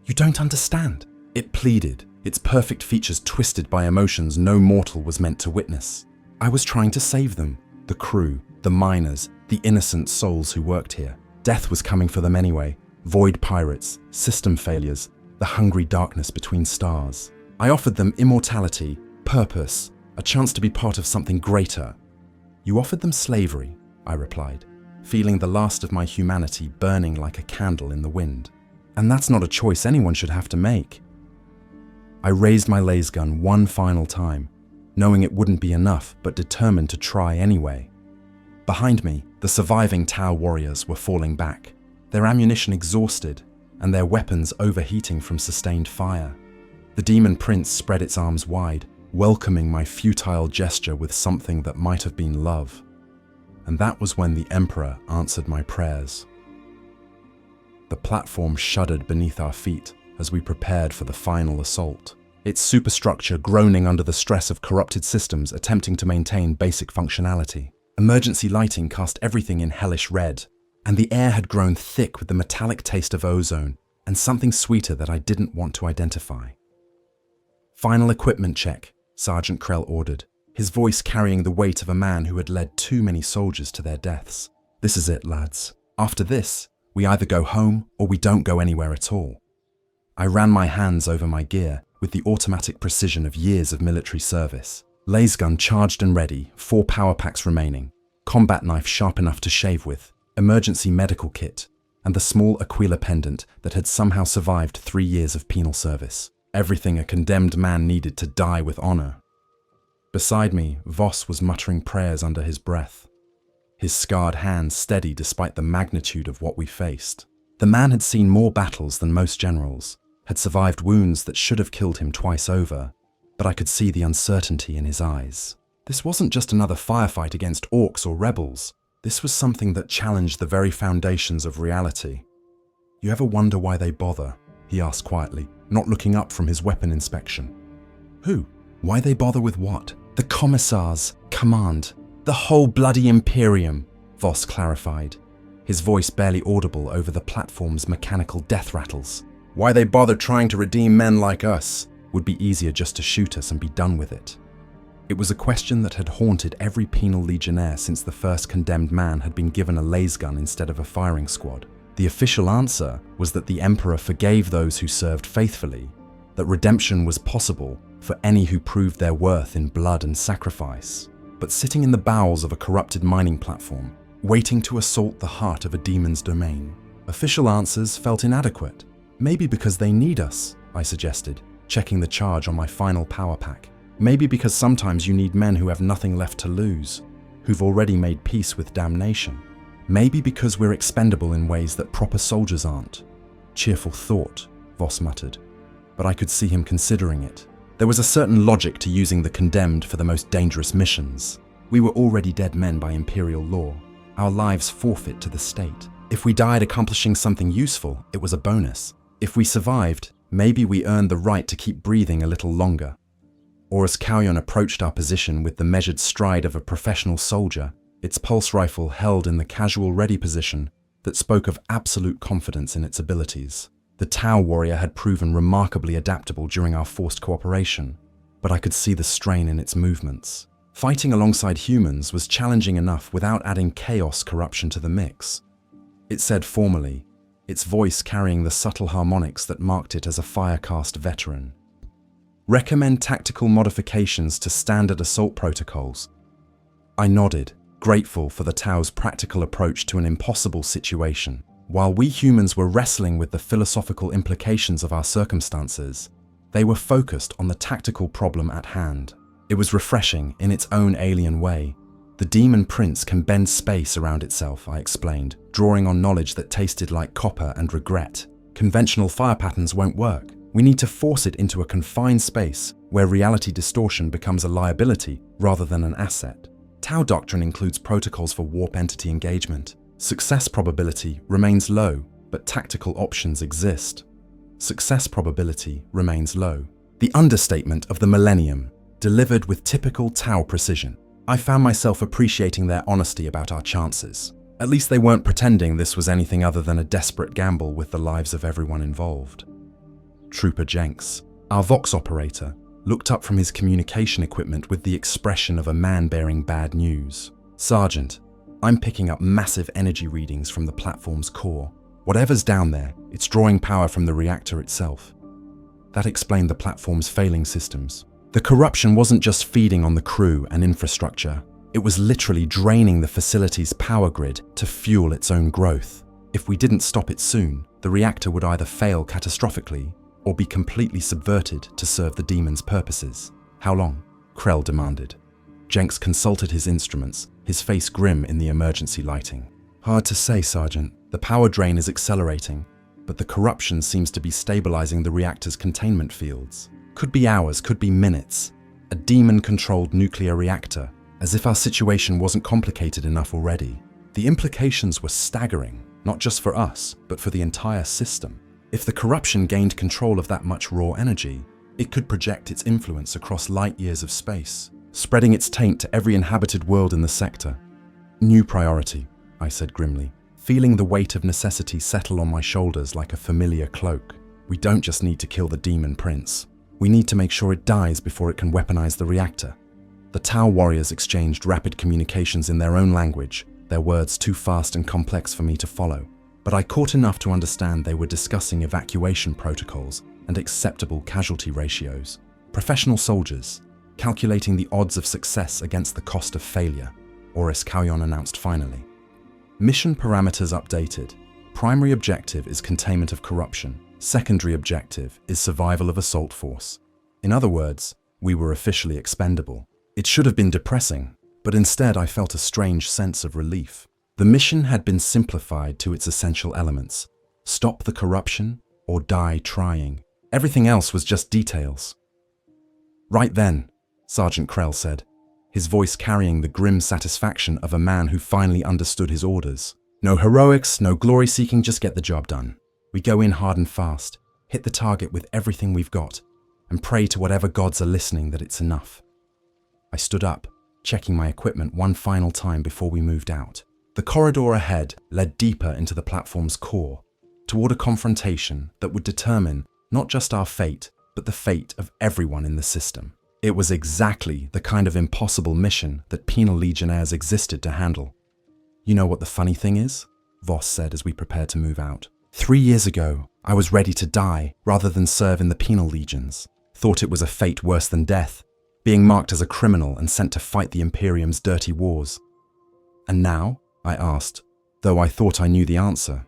"You don't understand," it pleaded, its perfect features twisted by emotions no mortal was meant to witness. "I was trying to save them, the crew, the miners, the innocent souls who worked here. Death was coming for them anyway. Void pirates, system failures, the hungry darkness between stars. I offered them immortality, purpose, a chance to be part of something greater. You offered them slavery," I replied, feeling the last of my humanity burning like a candle in the wind. "And that's not a choice anyone should have to make." I raised my laser gun one final time, knowing it wouldn't be enough, but determined to try anyway. Behind me, the surviving Tau warriors were falling back, their ammunition exhausted and their weapons overheating from sustained fire. The Demon Prince spread its arms wide, welcoming my futile gesture with something that might have been love. And that was when the Emperor answered my prayers. The platform shuddered beneath our feet as we prepared for the final assault, its superstructure groaning under the stress of corrupted systems attempting to maintain basic functionality. Emergency lighting cast everything in hellish red, and the air had grown thick with the metallic taste of ozone and something sweeter that I didn't want to identify. "Final equipment check," Sergeant Krell ordered, his voice carrying the weight of a man who had led too many soldiers to their deaths. "This is it, lads. After this, we either go home or we don't go anywhere at all." I ran my hands over my gear with the automatic precision of years of military service. Laser gun charged and ready, 4 power packs remaining, combat knife sharp enough to shave with, emergency medical kit, and the small Aquila pendant that had somehow survived 3 years of penal service. Everything a condemned man needed to die with honor. Beside me, Voss was muttering prayers under his breath, his scarred hands steady despite the magnitude of what we faced. The man had seen more battles than most generals, had survived wounds that should have killed him twice over, but I could see the uncertainty in his eyes. This wasn't just another firefight against orcs or rebels. This was something that challenged the very foundations of reality. "You ever wonder why they bother?" he asked quietly, not looking up from his weapon inspection. "Who? Why they bother with what?" "The Commissar's command. The whole bloody Imperium," Voss clarified, his voice barely audible over the platform's mechanical death rattles. "Why they bother trying to redeem men like us? Would be easier just to shoot us and be done with it." It was a question that had haunted every Penal Legionnaire since the first condemned man had been given a laser gun instead of a firing squad. The official answer was that the Emperor forgave those who served faithfully, that redemption was possible for any who proved their worth in blood and sacrifice. But sitting in the bowels of a corrupted mining platform, waiting to assault the heart of a demon's domain, official answers felt inadequate. "Maybe because they need us," I suggested, checking the charge on my final power pack. "Maybe because sometimes you need men who have nothing left to lose, who've already made peace with damnation. Maybe because we're expendable in ways that proper soldiers aren't." "Cheerful thought," Voss muttered, but I could see him considering it. There was a certain logic to using the condemned for the most dangerous missions. We were already dead men by Imperial law, our lives forfeit to the state. If we died accomplishing something useful, it was a bonus. If we survived, maybe we earned the right to keep breathing a little longer. Or as Kauyon approached our position with the measured stride of a professional soldier, its pulse rifle held in the casual ready position that spoke of absolute confidence in its abilities. The Tau warrior had proven remarkably adaptable during our forced cooperation, but I could see the strain in its movements. Fighting alongside humans was challenging enough without adding chaos corruption to the mix. It said formally, its voice carrying the subtle harmonics that marked it as a Firecast veteran. Recommend tactical modifications to standard assault protocols. I nodded, grateful for the Tau's practical approach to an impossible situation. While we humans were wrestling with the philosophical implications of our circumstances, they were focused on the tactical problem at hand. It was refreshing in its own alien way. The Demon Prince can bend space around itself, I explained, drawing on knowledge that tasted like copper and regret. Conventional fire patterns won't work. We need to force it into a confined space where reality distortion becomes a liability rather than an asset. Tau doctrine includes protocols for warp entity engagement. Success probability remains low, but tactical options exist. Success probability remains low. The understatement of the millennium, delivered with typical Tau precision. I found myself appreciating their honesty about our chances. At least they weren't pretending this was anything other than a desperate gamble with the lives of everyone involved. Trooper Jenks, our Vox operator, looked up from his communication equipment with the expression of a man bearing bad news. Sergeant, I'm picking up massive energy readings from the platform's core. Whatever's down there, it's drawing power from the reactor itself. That explained the platform's failing systems. The corruption wasn't just feeding on the crew and infrastructure. It was literally draining the facility's power grid to fuel its own growth. If we didn't stop it soon, the reactor would either fail catastrophically or be completely subverted to serve the demon's purposes. How long? Krell demanded. Jenks consulted his instruments, his face grim in the emergency lighting. Hard to say, Sergeant. The power drain is accelerating, but the corruption seems to be stabilizing the reactor's containment fields. Could be hours, could be minutes. A demon-controlled nuclear reactor, as if our situation wasn't complicated enough already. The implications were staggering, not just for us, but for the entire system. If the corruption gained control of that much raw energy, it could project its influence across light years of space, spreading its taint to every inhabited world in the sector. New priority, I said grimly, feeling the weight of necessity settle on my shoulders like a familiar cloak. We don't just need to kill the Demon Prince. We need to make sure it dies before it can weaponize the reactor. The Tau warriors exchanged rapid communications in their own language, their words too fast and complex for me to follow. But I caught enough to understand they were discussing evacuation protocols and acceptable casualty ratios. Professional soldiers, calculating the odds of success against the cost of failure, Oris Kauyon announced finally. Mission parameters updated. Primary objective is containment of corruption. Secondary objective is survival of assault force. In other words, we were officially expendable. It should have been depressing, but instead I felt a strange sense of relief. The mission had been simplified to its essential elements. Stop the corruption or die trying. Everything else was just details. Right then, Sergeant Krell said, his voice carrying the grim satisfaction of a man who finally understood his orders. No heroics, no glory-seeking, just get the job done. We go in hard and fast, hit the target with everything we've got, and pray to whatever gods are listening that it's enough. I stood up, checking my equipment one final time before we moved out. The corridor ahead led deeper into the platform's core, toward a confrontation that would determine not just our fate, but the fate of everyone in the system. It was exactly the kind of impossible mission that Penal Legionnaires existed to handle. You know what the funny thing is? Voss said as we prepared to move out. 3 years ago, I was ready to die rather than serve in the Penal Legions. Thought it was a fate worse than death, being marked as a criminal and sent to fight the Imperium's dirty wars. And now? I asked, though I thought I knew the answer.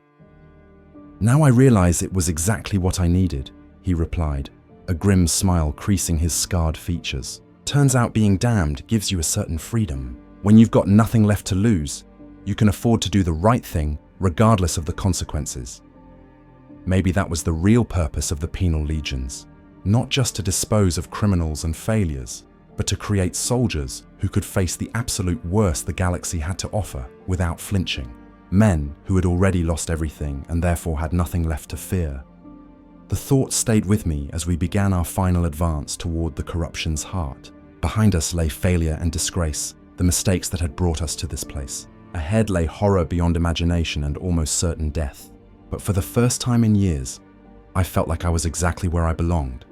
Now I realize it was exactly what I needed, he replied, a grim smile creasing his scarred features. Turns out being damned gives you a certain freedom. When you've got nothing left to lose, you can afford to do the right thing regardless of the consequences. Maybe that was the real purpose of the Penal Legions, not just to dispose of criminals and failures, but to create soldiers who could face the absolute worst the galaxy had to offer without flinching. Men who had already lost everything and therefore had nothing left to fear. The thought stayed with me as we began our final advance toward the corruption's heart. Behind us lay failure and disgrace, the mistakes that had brought us to this place. Ahead lay horror beyond imagination and almost certain death. But for the first time in years, I felt like I was exactly where I belonged.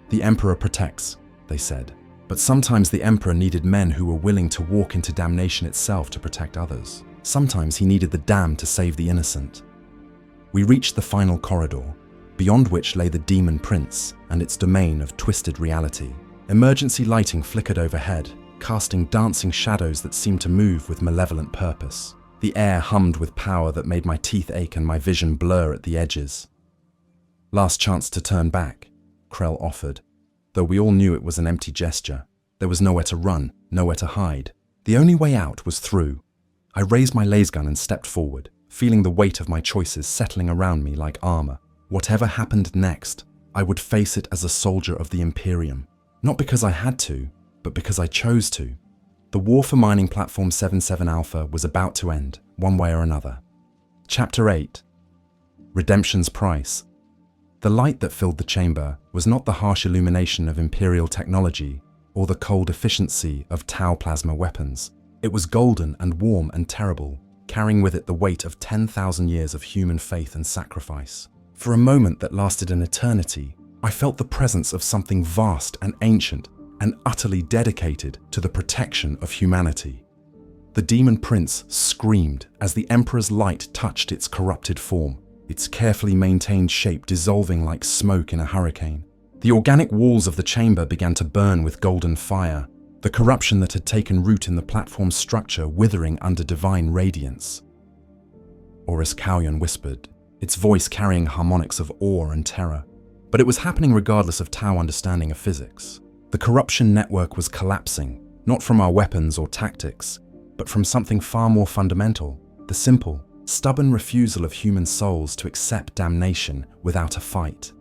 The Emperor protects, they said. But sometimes the Emperor needed men who were willing to walk into damnation itself to protect others. Sometimes he needed the damned to save the innocent. We reached the final corridor, beyond which lay the Demon Prince and its domain of twisted reality. Emergency lighting flickered overhead, casting dancing shadows that seemed to move with malevolent purpose. The air hummed with power that made my teeth ache and my vision blur at the edges. "Last chance to turn back," Krell offered. Though we all knew it was an empty gesture, there was nowhere to run, nowhere to hide. The only way out was through. I raised my lasgun and stepped forward, feeling the weight of my choices settling around me like armor. Whatever happened next, I would face it as a soldier of the Imperium. Not because I had to, but because I chose to. The war for mining platform 77 Alpha was about to end, one way or another. Chapter 8. Redemption's Price. The light that filled the chamber was not the harsh illumination of Imperial technology or the cold efficiency of Tau plasma weapons. It was golden and warm and terrible, carrying with it the weight of 10,000 years of human faith and sacrifice. For a moment that lasted an eternity, I felt the presence of something vast and ancient and utterly dedicated to the protection of humanity. The Demon Prince screamed as the Emperor's light touched its corrupted form, its carefully maintained shape dissolving like smoke in a hurricane. The organic walls of the chamber began to burn with golden fire, the corruption that had taken root in the platform's structure withering under divine radiance. Or as Kauyon whispered, its voice carrying harmonics of awe and terror. But it was happening regardless of Tau understanding of physics. The corruption network was collapsing, not from our weapons or tactics, but from something far more fundamental, the simple, stubborn refusal of human souls to accept damnation without a fight.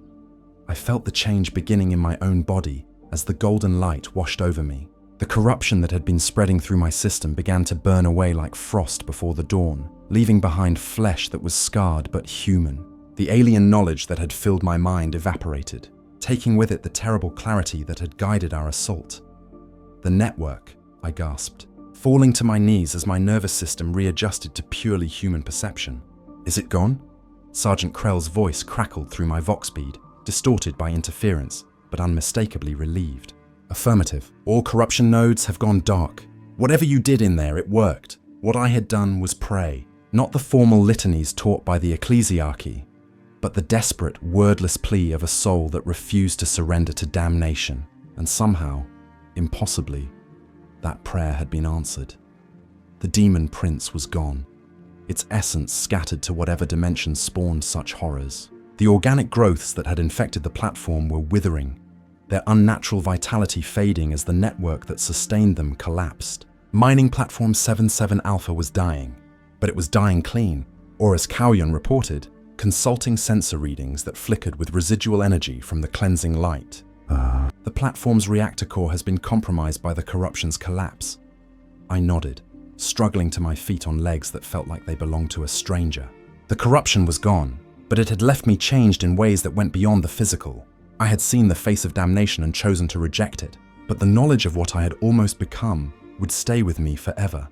I felt the change beginning in my own body as the golden light washed over me. The corruption that had been spreading through my system began to burn away like frost before the dawn, leaving behind flesh that was scarred but human. The alien knowledge that had filled my mind evaporated, taking with it the terrible clarity that had guided our assault. "The network," I gasped, falling to my knees as my nervous system readjusted to purely human perception. "Is it gone?" Sergeant Krell's voice crackled through my vox bead, distorted by interference, but unmistakably relieved. "Affirmative. All corruption nodes have gone dark. Whatever you did in there, it worked. What I had done was pray, not the formal litanies taught by the ecclesiarchy, but the desperate, wordless plea of a soul that refused to surrender to damnation. And somehow, impossibly, that prayer had been answered. The Demon Prince was gone, its essence scattered to whatever dimension spawned such horrors. The organic growths that had infected the platform were withering, their unnatural vitality fading as the network that sustained them collapsed. Mining platform 77 Alpha was dying, but it was dying clean, or as Kauyon reported, consulting sensor readings that flickered with residual energy from the cleansing light. The platform's reactor core has been compromised by the corruption's collapse. I nodded, struggling to my feet on legs that felt like they belonged to a stranger. The corruption was gone, but it had left me changed in ways that went beyond the physical. I had seen the face of damnation and chosen to reject it, but the knowledge of what I had almost become would stay with me forever.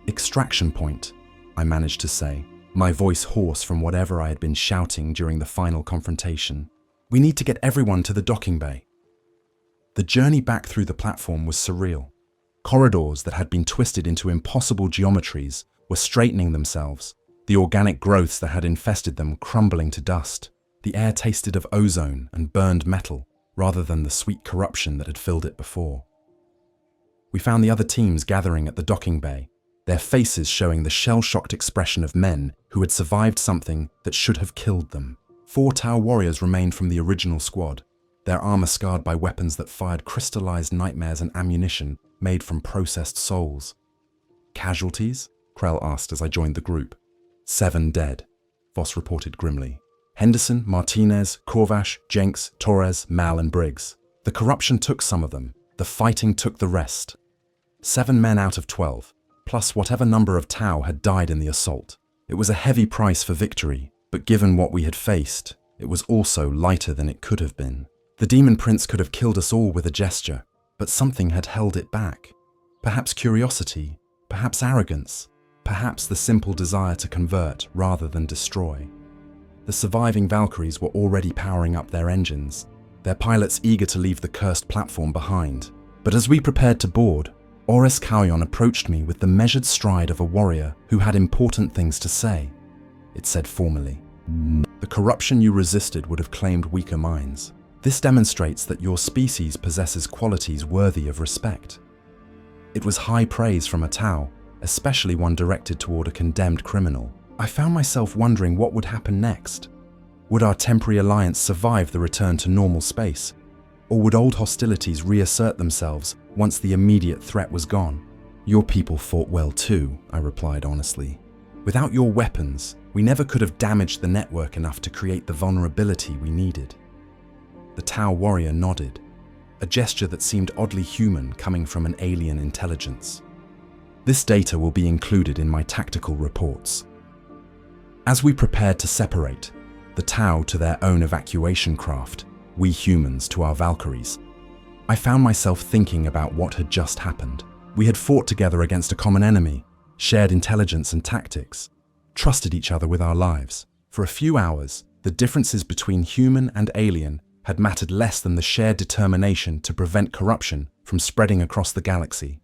"Extraction point," I managed to say, my voice hoarse from whatever I had been shouting during the final confrontation. "We need to get everyone to the docking bay." The journey back through the platform was surreal. Corridors that had been twisted into impossible geometries were straightening themselves, the organic growths that had infested them crumbling to dust. The air tasted of ozone and burned metal, rather than the sweet corruption that had filled it before. We found the other teams gathering at the docking bay, their faces showing the shell-shocked expression of men who had survived something that should have killed them. 4 Tau warriors remained from the original squad, their armor scarred by weapons that fired crystallized nightmares and ammunition made from processed souls. "Casualties?" Krell asked as I joined the group. 7 dead, Voss reported grimly. Henderson, Martinez, Corvash, Jenks, Torres, Mal and Briggs. The corruption took some of them, the fighting took the rest. 7 men out of 12, plus whatever number of Tau had died in the assault. It was a heavy price for victory, but given what we had faced, it was also lighter than it could have been. The Demon Prince could have killed us all with a gesture, but something had held it back. Perhaps curiosity, perhaps arrogance, perhaps the simple desire to convert rather than destroy. The surviving Valkyries were already powering up their engines, their pilots eager to leave the cursed platform behind. But as we prepared to board, Oris Kauyon approached me with the measured stride of a warrior who had important things to say. It said formally, "The corruption you resisted would have claimed weaker minds. This demonstrates that your species possesses qualities worthy of respect." It was high praise from a Tau, especially one directed toward a condemned criminal. I found myself wondering what would happen next. Would our temporary alliance survive the return to normal space? Or would old hostilities reassert themselves once the immediate threat was gone? "Your people fought well too," I replied honestly. "Without your weapons, we never could have damaged the network enough to create the vulnerability we needed." The Tau warrior nodded, a gesture that seemed oddly human coming from an alien intelligence. "This data will be included in my tactical reports." As we prepared to separate, the Tau to their own evacuation craft, we humans to our Valkyries, I found myself thinking about what had just happened. We had fought together against a common enemy, shared intelligence and tactics, trusted each other with our lives. For a few hours, the differences between human and alien had mattered less than the shared determination to prevent corruption from spreading across the galaxy.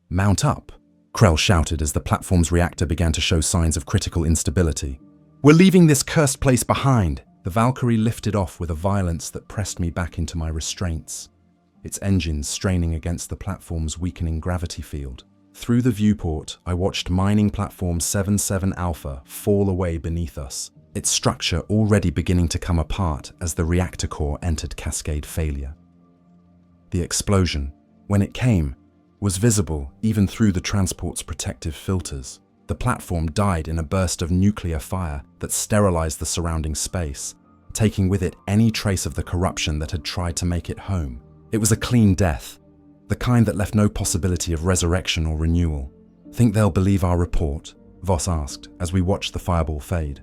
"Mount up," Krell shouted as the platform's reactor began to show signs of critical instability. "We're leaving this cursed place behind." The Valkyrie lifted off with a violence that pressed me back into my restraints, its engines straining against the platform's weakening gravity field. Through the viewport, I watched mining platform 77 Alpha fall away beneath us, its structure already beginning to come apart as the reactor core entered cascade failure. The explosion, when it came, was visible even through the transport's protective filters. The platform died in a burst of nuclear fire that sterilized the surrounding space, taking with it any trace of the corruption that had tried to make it home. It was a clean death, the kind that left no possibility of resurrection or renewal. "Think they'll believe our report?" Voss asked as we watched the fireball fade.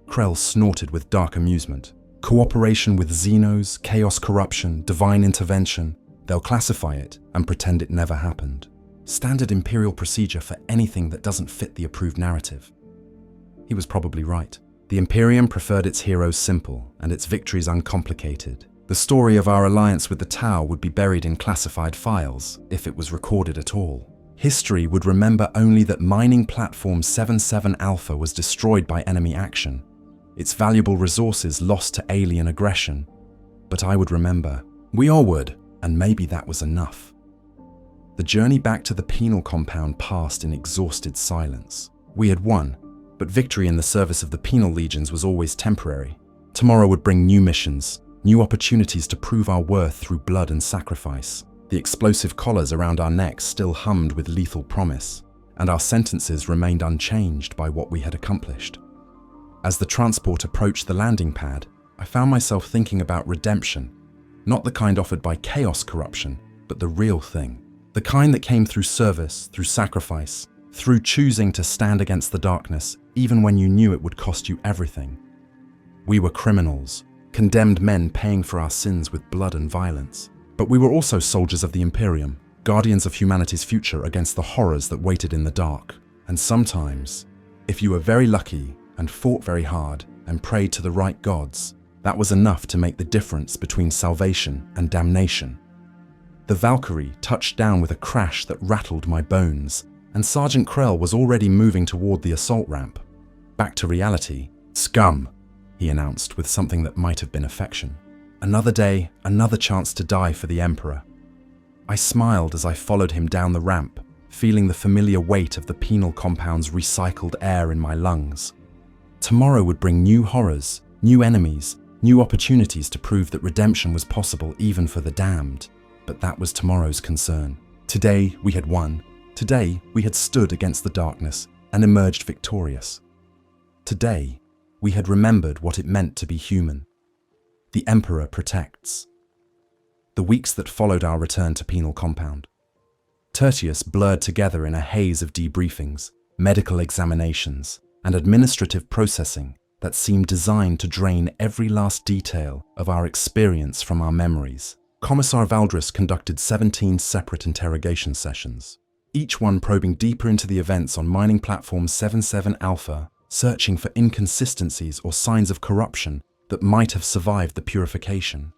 Krell snorted with dark amusement. "Cooperation with xenos, chaos corruption, divine intervention. They'll classify it and pretend it never happened. Standard Imperial procedure for anything that doesn't fit the approved narrative." He was probably right. The Imperium preferred its heroes simple and its victories uncomplicated. The story of our alliance with the Tau would be buried in classified files, if it was recorded at all. History would remember only that mining platform 77 Alpha was destroyed by enemy action, its valuable resources lost to alien aggression. But I would remember. We all would, and maybe that was enough. The journey back to the penal compound passed in exhausted silence. We had won, but victory in the service of the penal legions was always temporary. Tomorrow would bring new missions, new opportunities to prove our worth through blood and sacrifice. The explosive collars around our necks still hummed with lethal promise, and our sentences remained unchanged by what we had accomplished. As the transport approached the landing pad, I found myself thinking about redemption, not the kind offered by chaos corruption, but the real thing. The kind that came through service, through sacrifice, through choosing to stand against the darkness, even when you knew it would cost you everything. We were criminals, condemned men paying for our sins with blood and violence. But we were also soldiers of the Imperium, guardians of humanity's future against the horrors that waited in the dark. And sometimes, if you were very lucky and fought very hard and prayed to the right gods, that was enough to make the difference between salvation and damnation. The Valkyrie touched down with a crash that rattled my bones, and Sergeant Krell was already moving toward the assault ramp. Back to reality. "Scum," he announced with something that might have been affection. Another day, another chance to die for the Emperor. I smiled as I followed him down the ramp, feeling the familiar weight of the penal compound's recycled air in my lungs. Tomorrow would bring new horrors, new enemies, new opportunities to prove that redemption was possible even for the damned. But that was tomorrow's concern. Today we had won. Today we had stood against the darkness and emerged victorious. Today we had remembered what it meant to be human. The Emperor protects. The weeks that followed our return to penal compound, Tertius blurred together in a haze of debriefings, medical examinations, and administrative processing that seemed designed to drain every last detail of our experience from our memories. Commissar Valdris conducted 17 separate interrogation sessions, each one probing deeper into the events on mining platform 77 Alpha, searching for inconsistencies or signs of corruption that might have survived the purification.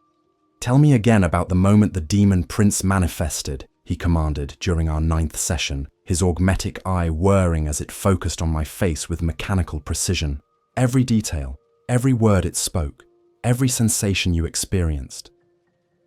Tell me again about the moment the demon prince manifested, he commanded during our 9th session, his augmetic eye whirring as it focused on my face with mechanical precision. Every detail, every word it spoke, every sensation you experienced.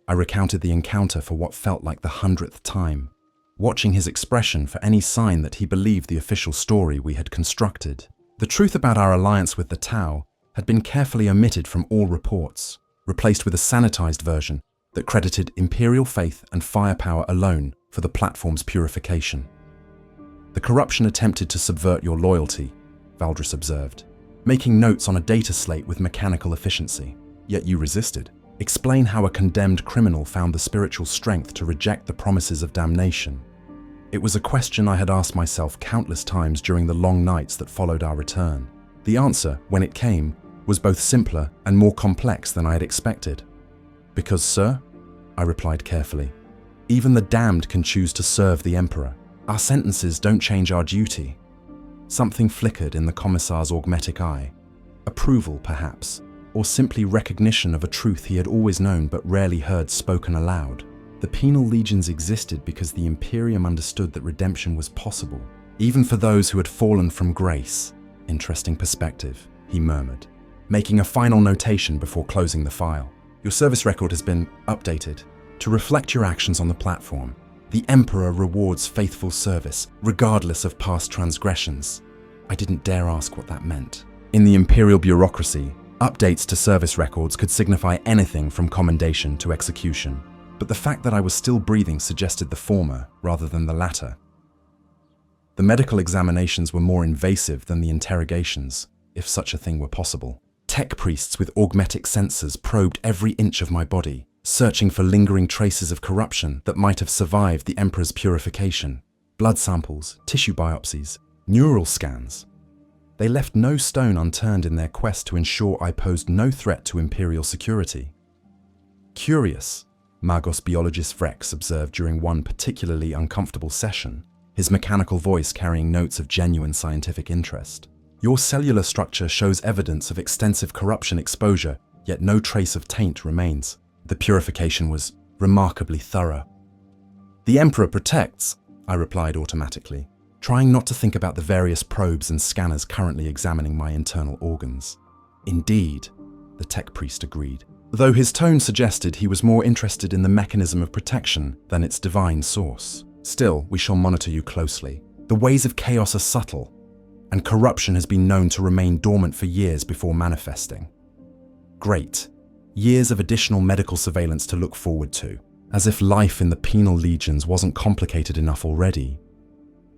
I recounted the encounter for what felt like the 100th time, watching his expression for any sign that he believed the official story we had constructed. The truth about our alliance with the Tau had been carefully omitted from all reports, replaced with a sanitized version that credited Imperial faith and firepower alone for the platform's purification. The corruption attempted to subvert your loyalty, Valdris observed, making notes on a data slate with mechanical efficiency. Yet you resisted. Explain how a condemned criminal found the spiritual strength to reject the promises of damnation. It was a question I had asked myself countless times during the long nights that followed our return. The answer, when it came, was both simpler and more complex than I had expected. Because, sir, I replied carefully, even the damned can choose to serve the Emperor. Our sentences don't change our duty. Something flickered in the Commissar's augmetic eye. Approval, perhaps, or simply recognition of a truth he had always known but rarely heard spoken aloud. The penal legions existed because the Imperium understood that redemption was possible, even for those who had fallen from grace. Interesting perspective, he murmured, making a final notation before closing the file. Your service record has been updated to reflect your actions on the platform. The Emperor rewards faithful service, regardless of past transgressions. I didn't dare ask what that meant. In the Imperial bureaucracy, updates to service records could signify anything from commendation to execution. But the fact that I was still breathing suggested the former rather than the latter. The medical examinations were more invasive than the interrogations, if such a thing were possible. Tech priests with augmetic sensors probed every inch of my body, searching for lingering traces of corruption that might have survived the Emperor's purification. Blood samples, tissue biopsies, neural scans. They left no stone unturned in their quest to ensure I posed no threat to Imperial security. Curious, Magos biologist Vex observed during one particularly uncomfortable session, his mechanical voice carrying notes of genuine scientific interest. Your cellular structure shows evidence of extensive corruption exposure, yet no trace of taint remains. The purification was remarkably thorough. The Emperor protects, I replied automatically, trying not to think about the various probes and scanners currently examining my internal organs. Indeed, the tech priest agreed, though his tone suggested he was more interested in the mechanism of protection than its divine source. Still, we shall monitor you closely. The ways of chaos are subtle, and corruption has been known to remain dormant for years before manifesting. Great. Years of additional medical surveillance to look forward to, as if life in the penal legions wasn't complicated enough already.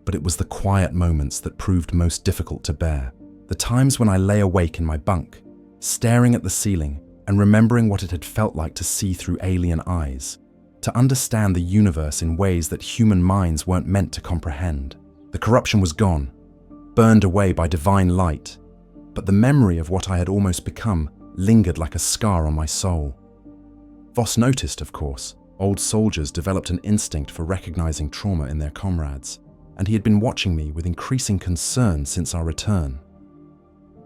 But it was the quiet moments that proved most difficult to bear. The times when I lay awake in my bunk, staring at the ceiling and remembering what it had felt like to see through alien eyes, to understand the universe in ways that human minds weren't meant to comprehend. The corruption was gone, burned away by divine light, but the memory of what I had almost become lingered like a scar on my soul. Voss noticed, of course, old soldiers developed an instinct for recognizing trauma in their comrades, and he had been watching me with increasing concern since our return.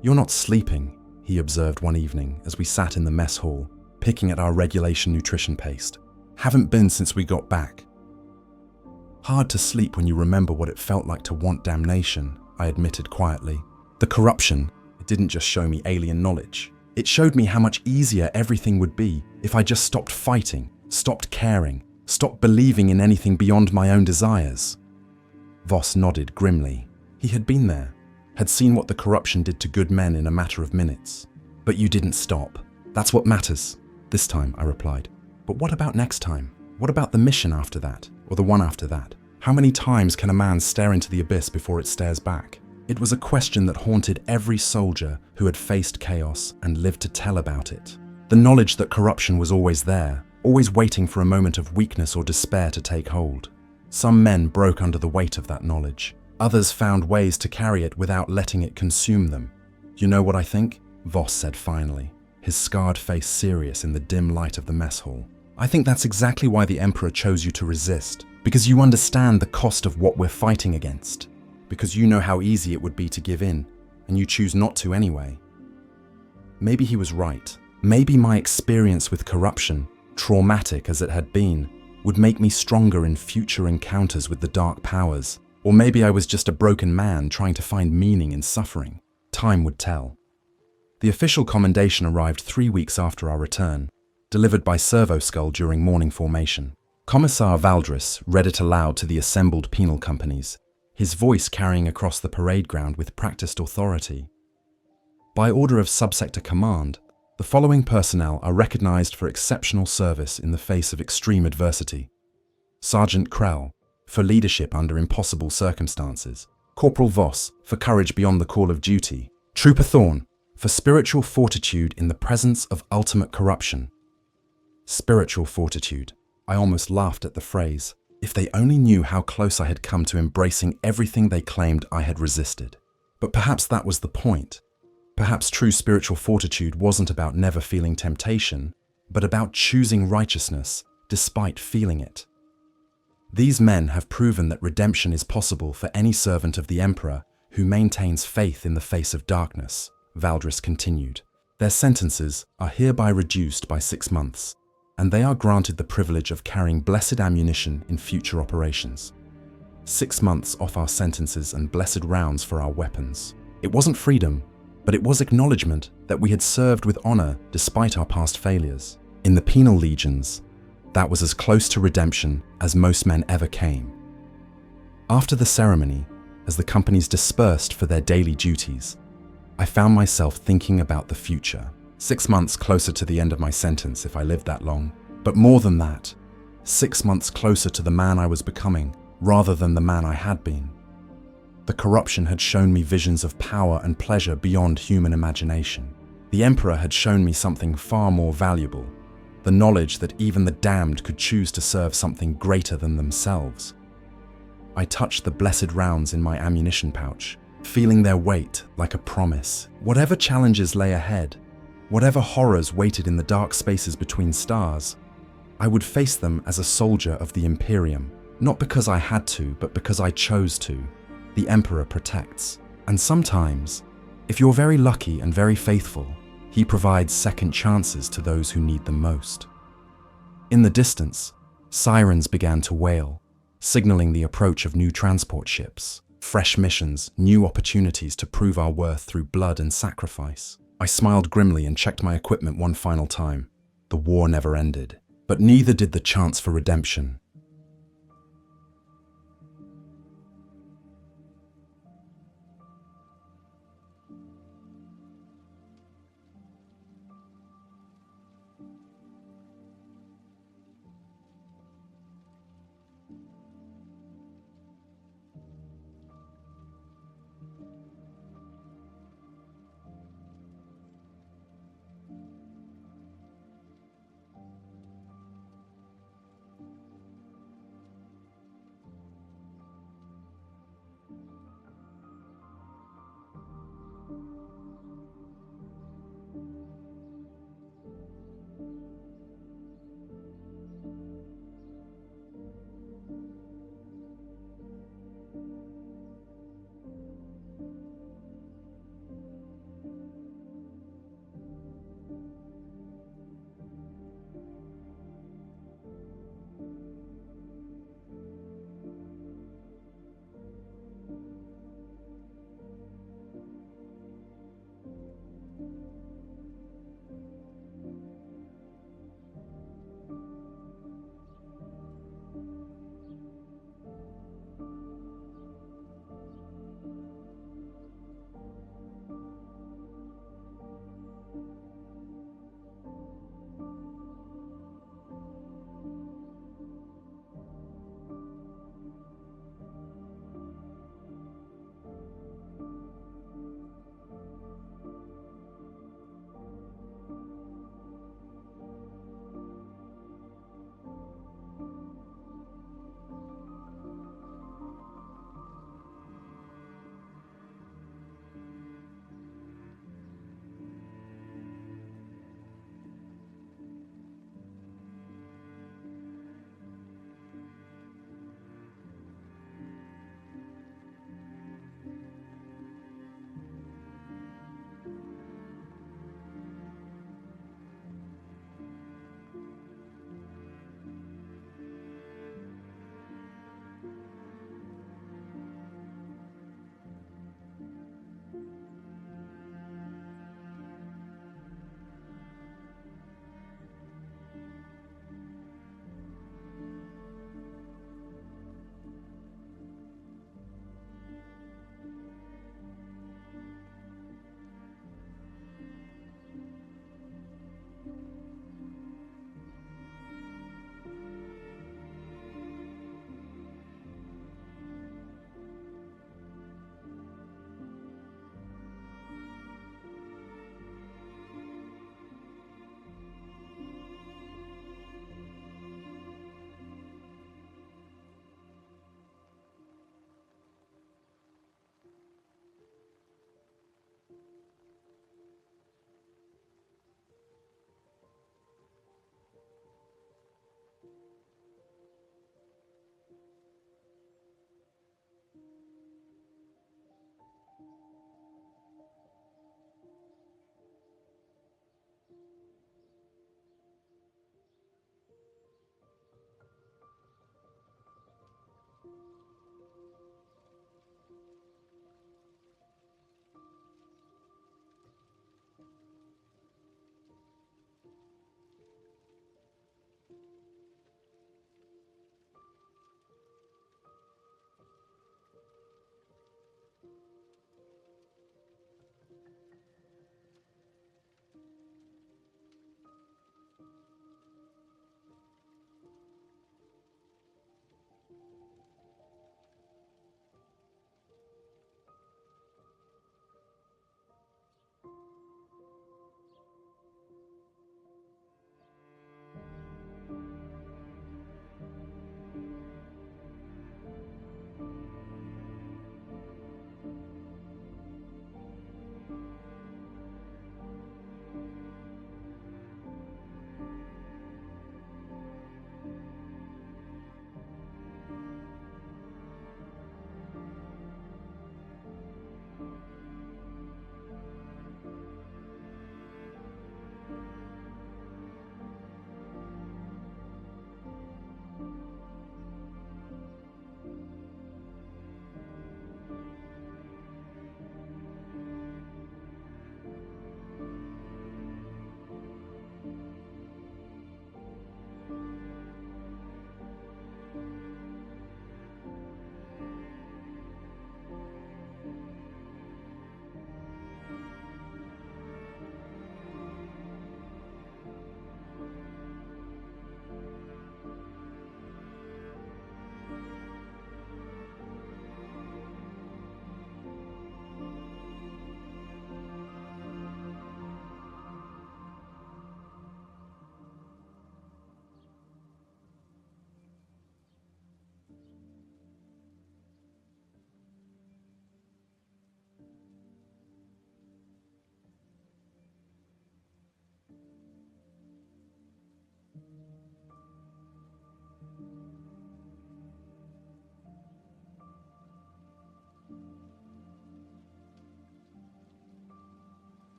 "You're not sleeping," he observed one evening as we sat in the mess hall, picking at our regulation nutrition paste. "Haven't been since we got back." "Hard to sleep when you remember what it felt like to want damnation," I admitted quietly. "The corruption, it didn't just show me alien knowledge. It showed me how much easier everything would be if I just stopped fighting, stopped caring, stopped believing in anything beyond my own desires." Voss nodded grimly. He had been there, had seen what the corruption did to good men in a matter of minutes. "But you didn't stop. That's what matters." "This time," I replied. "But what about next time? What about the mission after that, or the one after that? How many times can a man stare into the abyss before it stares back?" It was a question that haunted every soldier who had faced chaos and lived to tell about it. The knowledge that corruption was always there, always waiting for a moment of weakness or despair to take hold. Some men broke under the weight of that knowledge. Others found ways to carry it without letting it consume them. "You know what I think?" Voss said finally, his scarred face serious in the dim light of the mess hall. "I think that's exactly why the Emperor chose you to resist, because you understand the cost of what we're fighting against. Because you know how easy it would be to give in, and you choose not to anyway." Maybe he was right. Maybe my experience with corruption traumatic as it had been, would make me stronger in future encounters with the dark powers. Or maybe I was just a broken man trying to find meaning in suffering. Time would tell. The official commendation arrived 3 weeks after our return, delivered by Servo Skull during morning formation. Commissar Valdris read it aloud to the assembled penal companies, his voice carrying across the parade ground with practiced authority. By order of Subsector Command, the following personnel are recognized for exceptional service in the face of extreme adversity. Sergeant Krell, for leadership under impossible circumstances. Corporal Voss, for courage beyond the call of duty. Trooper Thorne, for spiritual fortitude in the presence of ultimate corruption. Spiritual fortitude. I almost laughed at the phrase. If they only knew how close I had come to embracing everything they claimed I had resisted. But perhaps that was the point. Perhaps true spiritual fortitude wasn't about never feeling temptation, but about choosing righteousness despite feeling it. These men have proven that redemption is possible for any servant of the Emperor who maintains faith in the face of darkness, Valdris continued. Their sentences are hereby reduced by 6 months, and they are granted the privilege of carrying blessed ammunition in future operations. 6 months off our sentences and blessed rounds for our weapons. It wasn't freedom, but it was acknowledgement that we had served with honor despite our past failures. In the penal legions, that was as close to redemption as most men ever came. After the ceremony, as the companies dispersed for their daily duties, I found myself thinking about the future. 6 months closer to the end of my sentence if I lived that long. But more than that, 6 months closer to the man I was becoming rather than the man I had been. The corruption had shown me visions of power and pleasure beyond human imagination. The Emperor had shown me something far more valuable, the knowledge that even the damned could choose to serve something greater than themselves. I touched the blessed rounds in my ammunition pouch, feeling their weight like a promise. Whatever challenges lay ahead, whatever horrors waited in the dark spaces between stars, I would face them as a soldier of the Imperium, not because I had to, but because I chose to. The Emperor protects, and sometimes, if you're very lucky and very faithful, he provides second chances to those who need them most. In the distance, sirens began to wail, signaling the approach of new transport ships, fresh missions, new opportunities to prove our worth through blood and sacrifice. I smiled grimly and checked my equipment one final time. The war never ended, but neither did the chance for redemption.